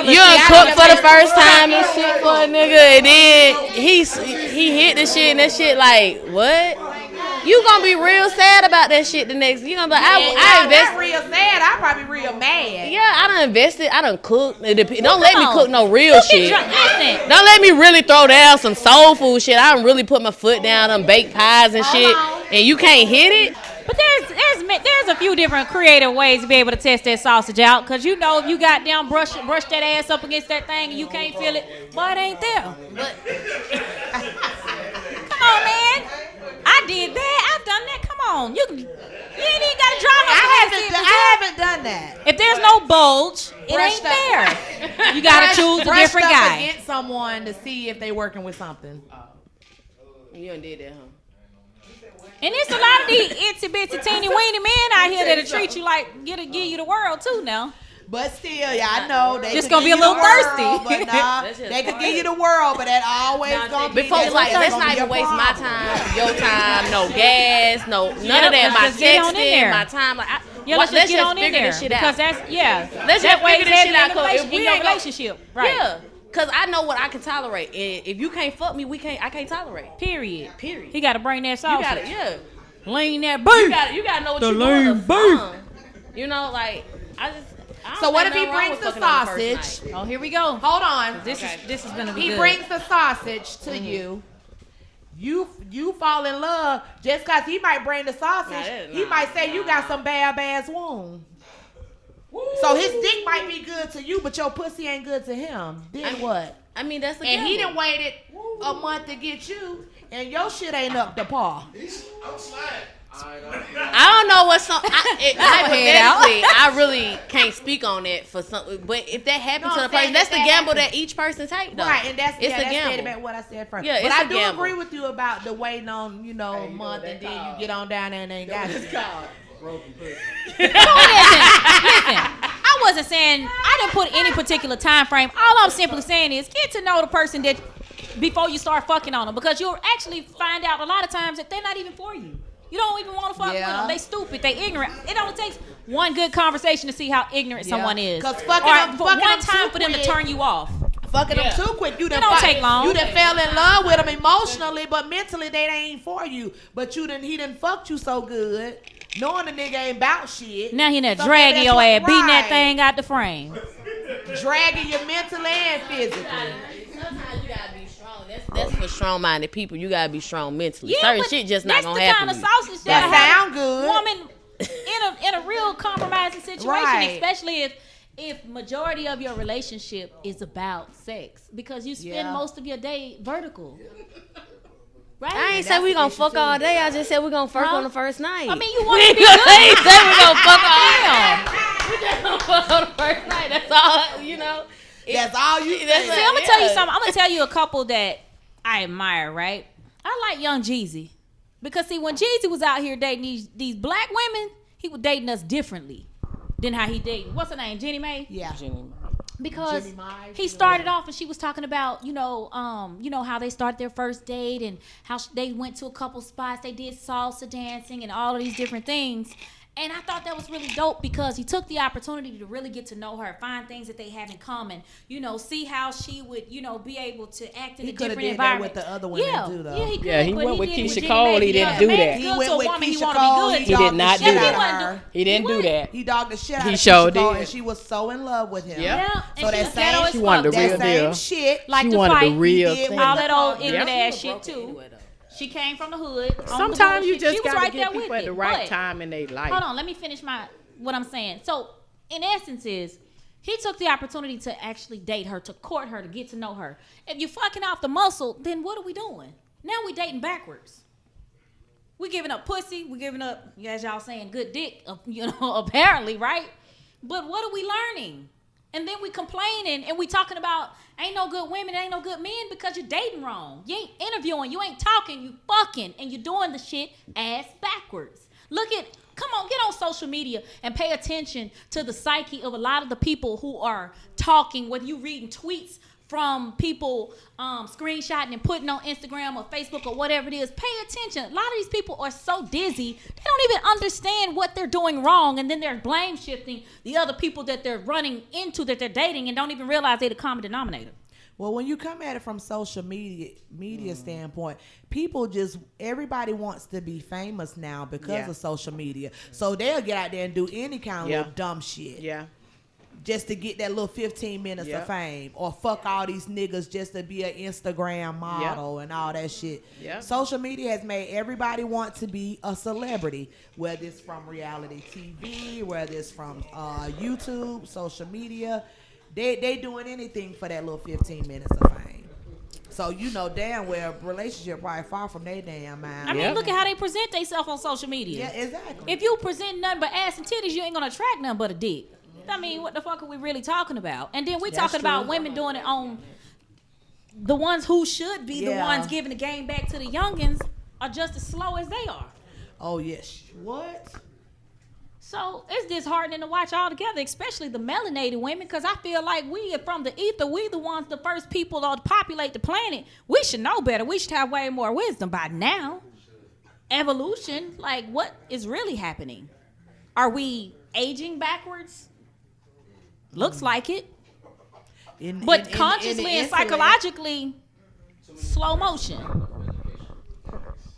[SPEAKER 12] You done cooked for the first time and shit for a nigga, and then he hit the shit, and that shit like, what? You gonna be real sad about that shit the next. You gonna be like, I invested.
[SPEAKER 2] Not real sad. I probably real mad.
[SPEAKER 12] Yeah, I done invested. I done cooked. Don't let me cook no real shit.
[SPEAKER 3] Listen.
[SPEAKER 12] Don't let me really throw down some soul food shit. I done really put my foot down on baked pies and shit, and you can't hit it.
[SPEAKER 3] But there's a few different creative ways to be able to test that sausage out. Cause you know if you got down brush that ass up against that thing and you can't feel it, boy, it ain't there. Come on, man. I did that. I've done that. Come on. You ain't even got to drive up.
[SPEAKER 2] I haven't done that.
[SPEAKER 3] If there's no bulge, it ain't there. You got to choose a different guy.
[SPEAKER 2] Against someone to see if they working with something.
[SPEAKER 12] You done did that, huh?
[SPEAKER 3] And it's a lot of these itsy bitsy teeny weeny men out here that'll treat you like give you the world too now.
[SPEAKER 2] But still, yeah, I know they
[SPEAKER 3] Just
[SPEAKER 2] could
[SPEAKER 3] gonna be
[SPEAKER 2] give
[SPEAKER 3] a
[SPEAKER 2] you
[SPEAKER 3] little
[SPEAKER 2] the world,
[SPEAKER 3] thirsty.
[SPEAKER 2] But nah,
[SPEAKER 12] That's just
[SPEAKER 2] they could
[SPEAKER 12] part
[SPEAKER 2] give you
[SPEAKER 12] of
[SPEAKER 2] the world, but that always gonna be.
[SPEAKER 12] Before,
[SPEAKER 2] that's
[SPEAKER 12] like,
[SPEAKER 2] gonna
[SPEAKER 12] let's
[SPEAKER 2] be
[SPEAKER 12] not
[SPEAKER 2] your
[SPEAKER 12] even waste my
[SPEAKER 2] problem.
[SPEAKER 12] time, your time, no gas, no none of that. My
[SPEAKER 3] just get on in
[SPEAKER 12] texting,
[SPEAKER 3] there.
[SPEAKER 12] my time. Like,
[SPEAKER 3] Yeah, let's just get on in
[SPEAKER 12] figure
[SPEAKER 3] there
[SPEAKER 12] this shit
[SPEAKER 3] because
[SPEAKER 12] out.
[SPEAKER 3] that's
[SPEAKER 12] Let's just figure this shit out. 'Cause if we
[SPEAKER 3] in your
[SPEAKER 12] ain't gonna-
[SPEAKER 3] relationship, right?
[SPEAKER 12] Yeah, cause I know what I can tolerate, and if you can't fuck me, I can't tolerate.
[SPEAKER 3] Period.
[SPEAKER 12] Period.
[SPEAKER 3] He got to bring that
[SPEAKER 12] You
[SPEAKER 3] sausage.
[SPEAKER 12] got it, yeah.
[SPEAKER 3] Lean that beef.
[SPEAKER 12] You gotta know what
[SPEAKER 3] The
[SPEAKER 12] you doing.
[SPEAKER 3] lean beef.
[SPEAKER 12] You know, like I don't
[SPEAKER 2] So what if
[SPEAKER 12] think
[SPEAKER 2] he
[SPEAKER 12] nothing wrong
[SPEAKER 2] brings
[SPEAKER 12] with
[SPEAKER 2] the
[SPEAKER 12] fucking on the first
[SPEAKER 2] sausage?
[SPEAKER 12] night.
[SPEAKER 3] Oh, here we go.
[SPEAKER 2] Hold on.
[SPEAKER 3] This is gonna be
[SPEAKER 2] He
[SPEAKER 3] good.
[SPEAKER 2] brings the sausage to you. You fall in love just cause he might bring the sausage. He might say you got some bad ass wound. So his dick might be good to you, but your pussy ain't good to him. Then what?
[SPEAKER 12] I mean, that's the
[SPEAKER 2] And he
[SPEAKER 12] gamble.
[SPEAKER 2] done waited a month to get you, and your shit ain't up to par.
[SPEAKER 12] I don't know what some. Hypothetically, I really can't speak on that for some. But if that happens to the person, that's the gamble that each person take, though.
[SPEAKER 2] Right, and that's
[SPEAKER 12] it's a
[SPEAKER 2] that's
[SPEAKER 12] gamble.
[SPEAKER 2] about what I said first.
[SPEAKER 12] Yeah,
[SPEAKER 2] but
[SPEAKER 12] it's
[SPEAKER 2] I
[SPEAKER 12] a
[SPEAKER 2] do
[SPEAKER 12] gamble.
[SPEAKER 2] agree with you about the waiting on, a month, and then you get on down there and ain't got it.
[SPEAKER 3] Listen, I wasn't saying I didn't put any particular time frame. All I'm simply saying is get to know the person that before you start fucking on them, because you'll actually find out a lot of times that they're not even for you. You don't even want to fuck with them. They stupid. They ignorant. It only takes one good conversation to see how ignorant someone is.
[SPEAKER 2] Because fucking
[SPEAKER 3] Or
[SPEAKER 2] them,
[SPEAKER 3] for
[SPEAKER 2] fucking
[SPEAKER 3] one
[SPEAKER 2] them
[SPEAKER 3] time
[SPEAKER 2] too
[SPEAKER 3] for them to
[SPEAKER 2] quick.
[SPEAKER 3] turn you off.
[SPEAKER 2] Fucking them too quick. You done
[SPEAKER 3] don't take long.
[SPEAKER 2] You done fell in love with them emotionally, but mentally they ain't for you. But he done fucked you so good, knowing the nigga ain't about shit.
[SPEAKER 3] Now he in there
[SPEAKER 2] So
[SPEAKER 3] dragging
[SPEAKER 2] maybe
[SPEAKER 3] your
[SPEAKER 2] that's
[SPEAKER 3] ass,
[SPEAKER 2] what-
[SPEAKER 3] beating that
[SPEAKER 2] right.
[SPEAKER 3] thing out the frame.
[SPEAKER 2] Dragging you mentally and physically.
[SPEAKER 12] Sometimes you gotta be strong. That's for strong-minded people. You gotta be strong mentally.
[SPEAKER 3] Yeah,
[SPEAKER 12] Certain
[SPEAKER 3] but
[SPEAKER 12] shit just not
[SPEAKER 3] that's
[SPEAKER 12] gonna
[SPEAKER 3] the
[SPEAKER 12] happen.
[SPEAKER 3] kind of
[SPEAKER 12] to you.
[SPEAKER 3] sausage
[SPEAKER 2] That
[SPEAKER 3] that
[SPEAKER 2] sound good.
[SPEAKER 3] Woman in a real compromising situation,
[SPEAKER 2] Right.
[SPEAKER 3] especially if majority of your relationship is about sex, because you spend most of your day vertical. Right?
[SPEAKER 12] I ain't say we gonna fuck all day. I just said we gonna fuck on the first night.
[SPEAKER 3] I mean, you want to be good.
[SPEAKER 12] I ain't say we gonna fuck all day. We just gonna fuck on the first night. That's all. You know.
[SPEAKER 2] That's all you
[SPEAKER 3] See, I'm gonna tell you something. I'm gonna tell you a couple that I admire. Right? I like Young Jeezy, because see, when Jeezy was out here dating these black women, he was dating us differently than how he dated. What's her name? Jenny Mae.
[SPEAKER 2] Yeah.
[SPEAKER 3] Because
[SPEAKER 2] Jimmy Mai,
[SPEAKER 3] he started off and she was talking about, how they started their first date and how they went to a couple spots, they did salsa dancing and all of these different things. And I thought that was really dope because he took the opportunity to really get to know her, find things that they have in common, see how she would, be able to act in a different
[SPEAKER 2] did
[SPEAKER 3] environment.
[SPEAKER 2] that with the other women too, though.
[SPEAKER 3] Yeah, he could.
[SPEAKER 11] Yeah, he
[SPEAKER 3] but
[SPEAKER 11] went with
[SPEAKER 3] did
[SPEAKER 11] Keisha
[SPEAKER 3] Jenny
[SPEAKER 11] Cole,
[SPEAKER 3] Mae
[SPEAKER 11] he didn't
[SPEAKER 3] because
[SPEAKER 11] do
[SPEAKER 3] a man
[SPEAKER 11] that.
[SPEAKER 3] is
[SPEAKER 2] He
[SPEAKER 3] good
[SPEAKER 2] went
[SPEAKER 3] to a
[SPEAKER 2] with
[SPEAKER 3] woman, he
[SPEAKER 2] Keisha
[SPEAKER 3] want
[SPEAKER 2] Cole,
[SPEAKER 3] to be
[SPEAKER 2] he
[SPEAKER 3] good.
[SPEAKER 11] He did not
[SPEAKER 2] the
[SPEAKER 11] do
[SPEAKER 2] shit
[SPEAKER 11] that.
[SPEAKER 2] out of her.
[SPEAKER 11] He didn't do that.
[SPEAKER 2] He dogged the shit out
[SPEAKER 11] He
[SPEAKER 2] of
[SPEAKER 11] sure
[SPEAKER 2] Keisha Cole,
[SPEAKER 11] did.
[SPEAKER 2] and she was so in love with him.
[SPEAKER 11] Yeah.
[SPEAKER 3] Yeah,
[SPEAKER 2] So
[SPEAKER 3] and
[SPEAKER 2] that
[SPEAKER 3] she was ghetto
[SPEAKER 2] same,
[SPEAKER 3] as
[SPEAKER 11] She wanted the
[SPEAKER 3] fuck.
[SPEAKER 11] real
[SPEAKER 2] that same
[SPEAKER 11] deal.
[SPEAKER 2] shit.
[SPEAKER 3] Like
[SPEAKER 11] She
[SPEAKER 3] the
[SPEAKER 11] wanted the
[SPEAKER 3] fight,
[SPEAKER 11] real
[SPEAKER 2] did
[SPEAKER 11] thing.
[SPEAKER 3] all that old
[SPEAKER 2] Yeah.
[SPEAKER 3] ignorant
[SPEAKER 12] She
[SPEAKER 3] ass
[SPEAKER 12] was
[SPEAKER 3] shit
[SPEAKER 12] broke
[SPEAKER 3] too.
[SPEAKER 12] anyway, though.
[SPEAKER 3] She came from the hood. on the
[SPEAKER 11] Sometimes you
[SPEAKER 3] bullshit.
[SPEAKER 11] just
[SPEAKER 3] She was
[SPEAKER 11] gotta
[SPEAKER 3] right
[SPEAKER 11] get
[SPEAKER 3] there
[SPEAKER 11] people
[SPEAKER 3] with
[SPEAKER 11] at the
[SPEAKER 3] it.
[SPEAKER 11] right
[SPEAKER 3] But-
[SPEAKER 11] time in their life.
[SPEAKER 3] Hold on, let me finish what I'm saying. So, in essence, he took the opportunity to actually date her, to court her, to get to know her. If you're fucking off the muscle, then what are we doing? Now we dating backwards. We giving up pussy. We giving up, as y'all saying, good dick. Apparently, right? But what are we learning? And then we complaining and we talking about ain't no good women, ain't no good men because you're dating wrong. You ain't interviewing, you ain't talking, you fucking, and you're doing the shit ass backwards. Come on, get on social media and pay attention to the psyche of a lot of the people who are talking, whether you reading tweets from people screenshotting and putting on Instagram or Facebook or whatever it is. Pay attention. A lot of these people are so dizzy, they don't even understand what they're doing wrong, and then they're blame shifting the other people that they're running into, that they're dating, and don't even realize they're the common denominator.
[SPEAKER 2] Well, when you come at it from social media standpoint, everybody wants to be famous now because of social media. So they'll get out there and do any kind of little dumb shit.
[SPEAKER 11] Yeah.
[SPEAKER 2] Just to get that little 15 minutes of fame, or fuck all these niggas just to be an Instagram model and all that shit.
[SPEAKER 11] Yep.
[SPEAKER 2] Social media has made everybody want to be a celebrity, whether it's from reality TV, whether it's from YouTube, social media. They doing anything for that little 15 minutes of fame. So damn well relationship probably far from their damn mind.
[SPEAKER 3] I mean, look at how they present themselves on social media.
[SPEAKER 2] Yeah, exactly.
[SPEAKER 3] If you present nothing but ass and titties, you ain't gonna attract nothing but a dick. I mean, what the fuck are we really talking about? And then we talking about women doing it on the ones who should be the ones giving the game back to the youngins are just as slow as they are.
[SPEAKER 2] Oh yes. What?
[SPEAKER 3] So it's disheartening to watch all together, especially the melanated women, because I feel like we are from the ether. We the ones, the first people to populate the planet. We should know better. We should have way more wisdom by now. Evolution, like what is really happening? Are we aging backwards? Looks like it. But consciously and psychologically, slow motion.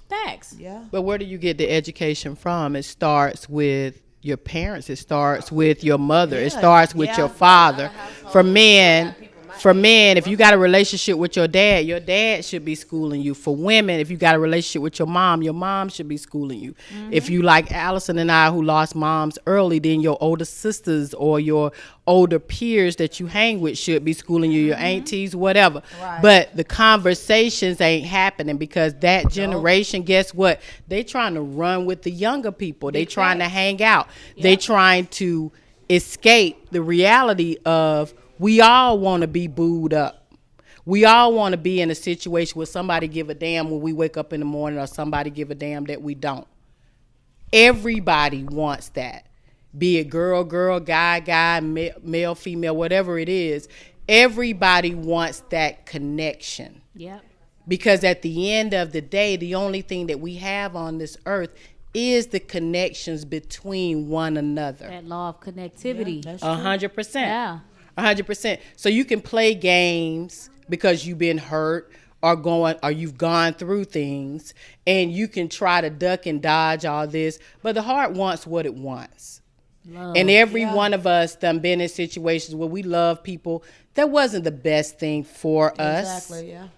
[SPEAKER 3] Facts.
[SPEAKER 2] Yeah.
[SPEAKER 13] But where do you get the education from? It starts with your parents. It starts with your mother. It starts with your father. For men, if you got a relationship with your dad should be schooling you. For women, if you got a relationship with your mom should be schooling you. If you like Allison and I, who lost moms early, then your older sisters or your older peers that you hang with should be schooling you, your aunties, whatever. Right. But the conversations ain't happening because that generation, guess what? They trying to run with the younger people. They trying to hang out. Yep. They trying to escape the reality of we all want to be booed up. We all want to be in a situation where somebody give a damn when we wake up in the morning or somebody give a damn that we don't. Everybody wants that. Be it girl, guy, male, female, whatever it is. Everybody wants that connection.
[SPEAKER 3] Yep.
[SPEAKER 13] Because at the end of the day, the only thing that we have on this earth is the connections between one another.
[SPEAKER 3] That law of connectivity.
[SPEAKER 13] Yeah, 100%.
[SPEAKER 3] Yeah.
[SPEAKER 13] 100%. So you can play games because you've been hurt or you've gone through things, and you can try to duck and dodge all this, but the heart wants what it wants. Love. And every one of us done been in situations where we love people that wasn't the best thing for us.
[SPEAKER 2] Exactly, yeah.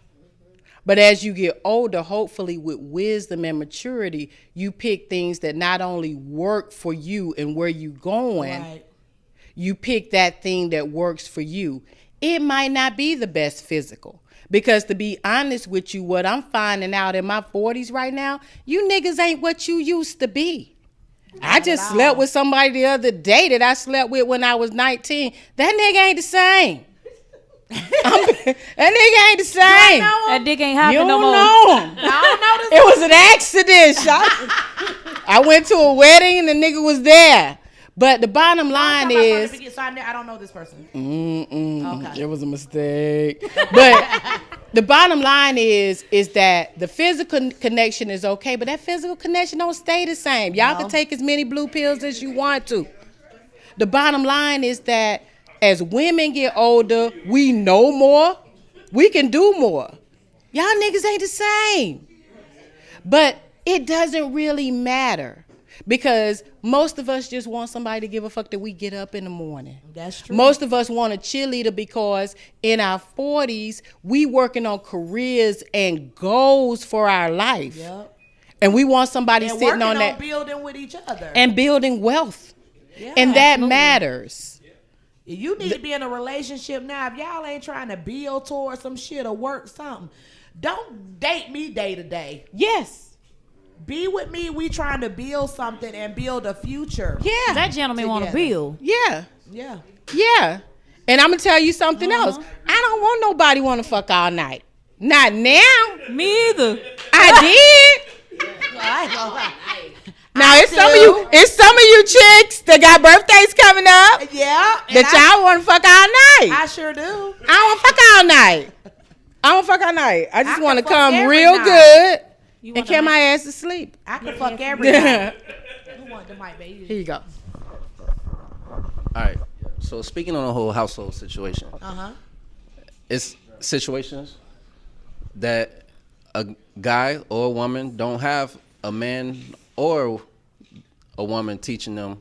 [SPEAKER 13] But as you get older, hopefully with wisdom and maturity, you pick things that not only work for you and where you going, right. You pick that thing that works for you. It might not be the best physical. Because to be honest with you, what I'm finding out in my 40s right now, you niggas ain't what you used to be. I just slept with somebody the other day that I slept with when I was 19. That nigga ain't the same. That nigga ain't the same.
[SPEAKER 3] That dick ain't happening no more.
[SPEAKER 2] I don't know this.
[SPEAKER 13] It was an accident. I went to a wedding and the nigga was there. But the bottom line is,
[SPEAKER 2] I don't know this person.
[SPEAKER 13] Okay. It was a mistake. But the bottom line is that the physical connection is okay, but that physical connection don't stay the same. Y'all can take as many blue pills as you want to. The bottom line is that as women get older, we know more. We can do more. Y'all niggas ain't the same. But it doesn't really matter. Because most of us just want somebody to give a fuck that we get up in the morning.
[SPEAKER 2] That's true.
[SPEAKER 13] Most of us want a cheerleader because in our 40s, we working on careers and goals for our life.
[SPEAKER 2] Yep.
[SPEAKER 13] And we want somebody
[SPEAKER 2] and
[SPEAKER 13] sitting on that.
[SPEAKER 2] Building with each other.
[SPEAKER 13] And building wealth.
[SPEAKER 2] Yeah,
[SPEAKER 13] and that
[SPEAKER 2] absolutely.
[SPEAKER 13] Matters.
[SPEAKER 2] You need to be in a relationship now. If y'all ain't trying to build towards some shit or work something, don't date me day to day.
[SPEAKER 13] Yes.
[SPEAKER 2] Be with me. We trying to build something and build a future.
[SPEAKER 13] Yeah.
[SPEAKER 3] That gentleman want to build.
[SPEAKER 13] Yeah.
[SPEAKER 2] Yeah.
[SPEAKER 13] Yeah. And I'm going to tell you something else. I don't want nobody want to fuck all night. Not now.
[SPEAKER 3] Me either.
[SPEAKER 13] I did.
[SPEAKER 2] I ain't gonna lie.
[SPEAKER 13] Now it's some of you chicks that got birthdays coming up.
[SPEAKER 2] Yeah.
[SPEAKER 13] That y'all want to fuck all night.
[SPEAKER 2] I sure do.
[SPEAKER 13] I don't want to fuck all night. I just want to come real good and carry my ass to sleep.
[SPEAKER 2] I can fuck every night. Who want the mic, baby?
[SPEAKER 13] Here you go.
[SPEAKER 11] All right. So speaking on the whole household situation, it's situations that a guy or a woman don't have a man or a woman teaching them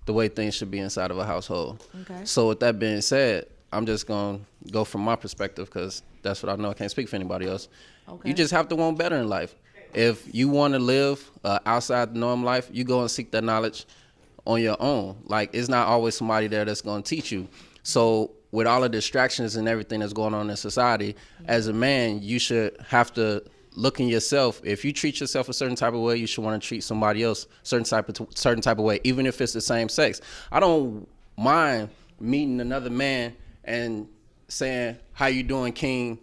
[SPEAKER 11] the way things should be inside of a household. Okay. So with that being said, I'm just going to go from my perspective because that's what I know. I can't speak for anybody else. Okay. You just have to want better in life. If you want to live outside the norm life, you go and seek that knowledge on your own. Like, it's not always somebody there that's going to teach you. So with all the distractions and everything that's going on in society, as a man, you should have to look in yourself. If you treat yourself a certain type of way, you should want to treat somebody else certain type of way, even if it's the same sex. I don't mind meeting another man and saying, "How you doing, King?"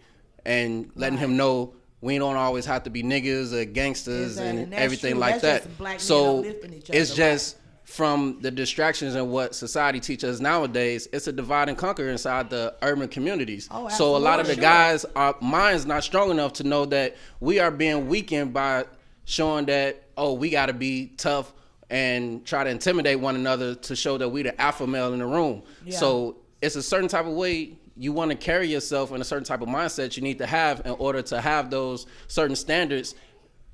[SPEAKER 11] and letting him know we don't always have to be niggas or gangsters and everything like that. So it's just from the distractions and what society teaches us nowadays, it's a divide and conquer inside the urban communities.
[SPEAKER 2] Oh,
[SPEAKER 11] so a lot of the
[SPEAKER 2] absolutely.
[SPEAKER 11] guys, our mind's not strong enough to know that we are being weakened by showing that, oh, we got to be tough and try to intimidate one another to show that we the alpha male in the room.
[SPEAKER 2] Yeah.
[SPEAKER 11] So it's a certain type of way you want to carry yourself in a certain type of mindset you need to have in order to have those certain standards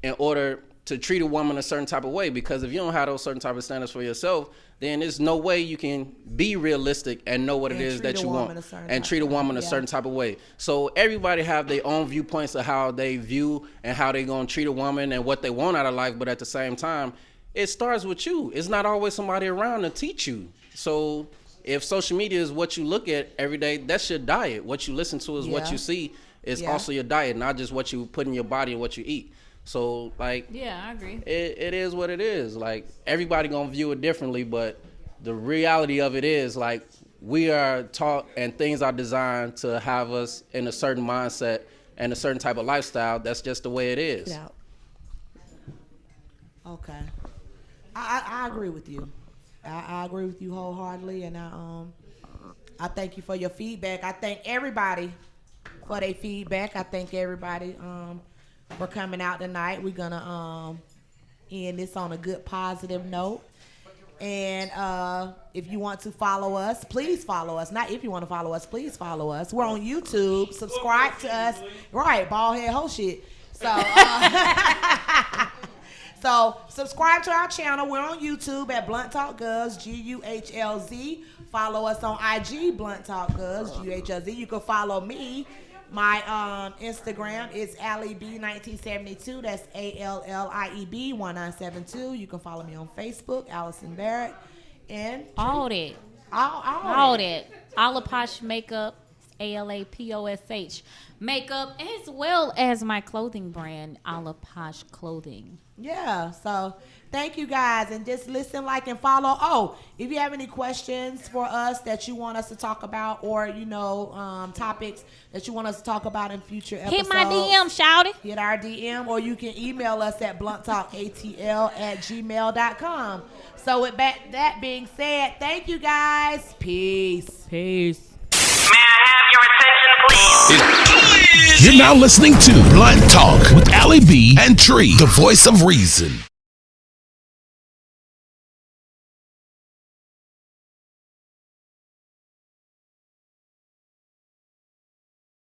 [SPEAKER 11] in order to treat a woman a certain type of way. Because if you don't have those certain type of standards for yourself, then there's no way you can be realistic and know what it is that you want and treat a woman a certain type of way. So everybody have their own viewpoints of how they view and how they gonna treat a woman and what they want out of life. But at the same time, it starts with you. It's not always somebody around to teach you. So if social media is what you look at every day, that's your diet. What you listen to is what you see. It's also your diet, not just what you put in your body and what you eat. So, like,
[SPEAKER 3] yeah, I agree.
[SPEAKER 11] It is what it is. Like, everybody gonna view it differently, but the reality of it is, like, we are taught and things are designed to have us in a certain mindset and a certain type of lifestyle. That's just the way it is.
[SPEAKER 2] Yeah. Okay. I agree with you. I agree with you wholeheartedly, and I thank you for your feedback. I thank everybody for their feedback. I thank everybody for coming out tonight. We're gonna end this on a good positive note. And if you want to follow us, please follow us. Not if you want to follow us, please follow us. We're on YouTube. Subscribe to us. Right, bald head whole shit. So so subscribe to our channel. We're on YouTube at Blunt Talk Guhlz, Guhlz. Follow us on IG, Blunt Talk Guhlz, Guhlz. You can follow me. My Instagram is AllieB1972. That's ALLIEB1972. You can follow me on Facebook, Allison Barrett, and
[SPEAKER 3] all that.
[SPEAKER 2] All
[SPEAKER 3] that. Alaposh Makeup, ALAPOSH Makeup, as well as my clothing brand, Alaposh Clothing.
[SPEAKER 2] Yeah, so thank you guys, and just listen, like, and follow. Oh, if you have any questions for us that you want us to talk about, or topics that you want us to talk about in future episodes,
[SPEAKER 3] hit my DM, shouty.
[SPEAKER 2] Hit our DM, or you can email us at blunttalkatl@gmail.com. So with that being said, thank you guys. Peace.
[SPEAKER 3] Peace.
[SPEAKER 1] You're now listening to Blunt Talk with Allie B and Tree, the voice of reason.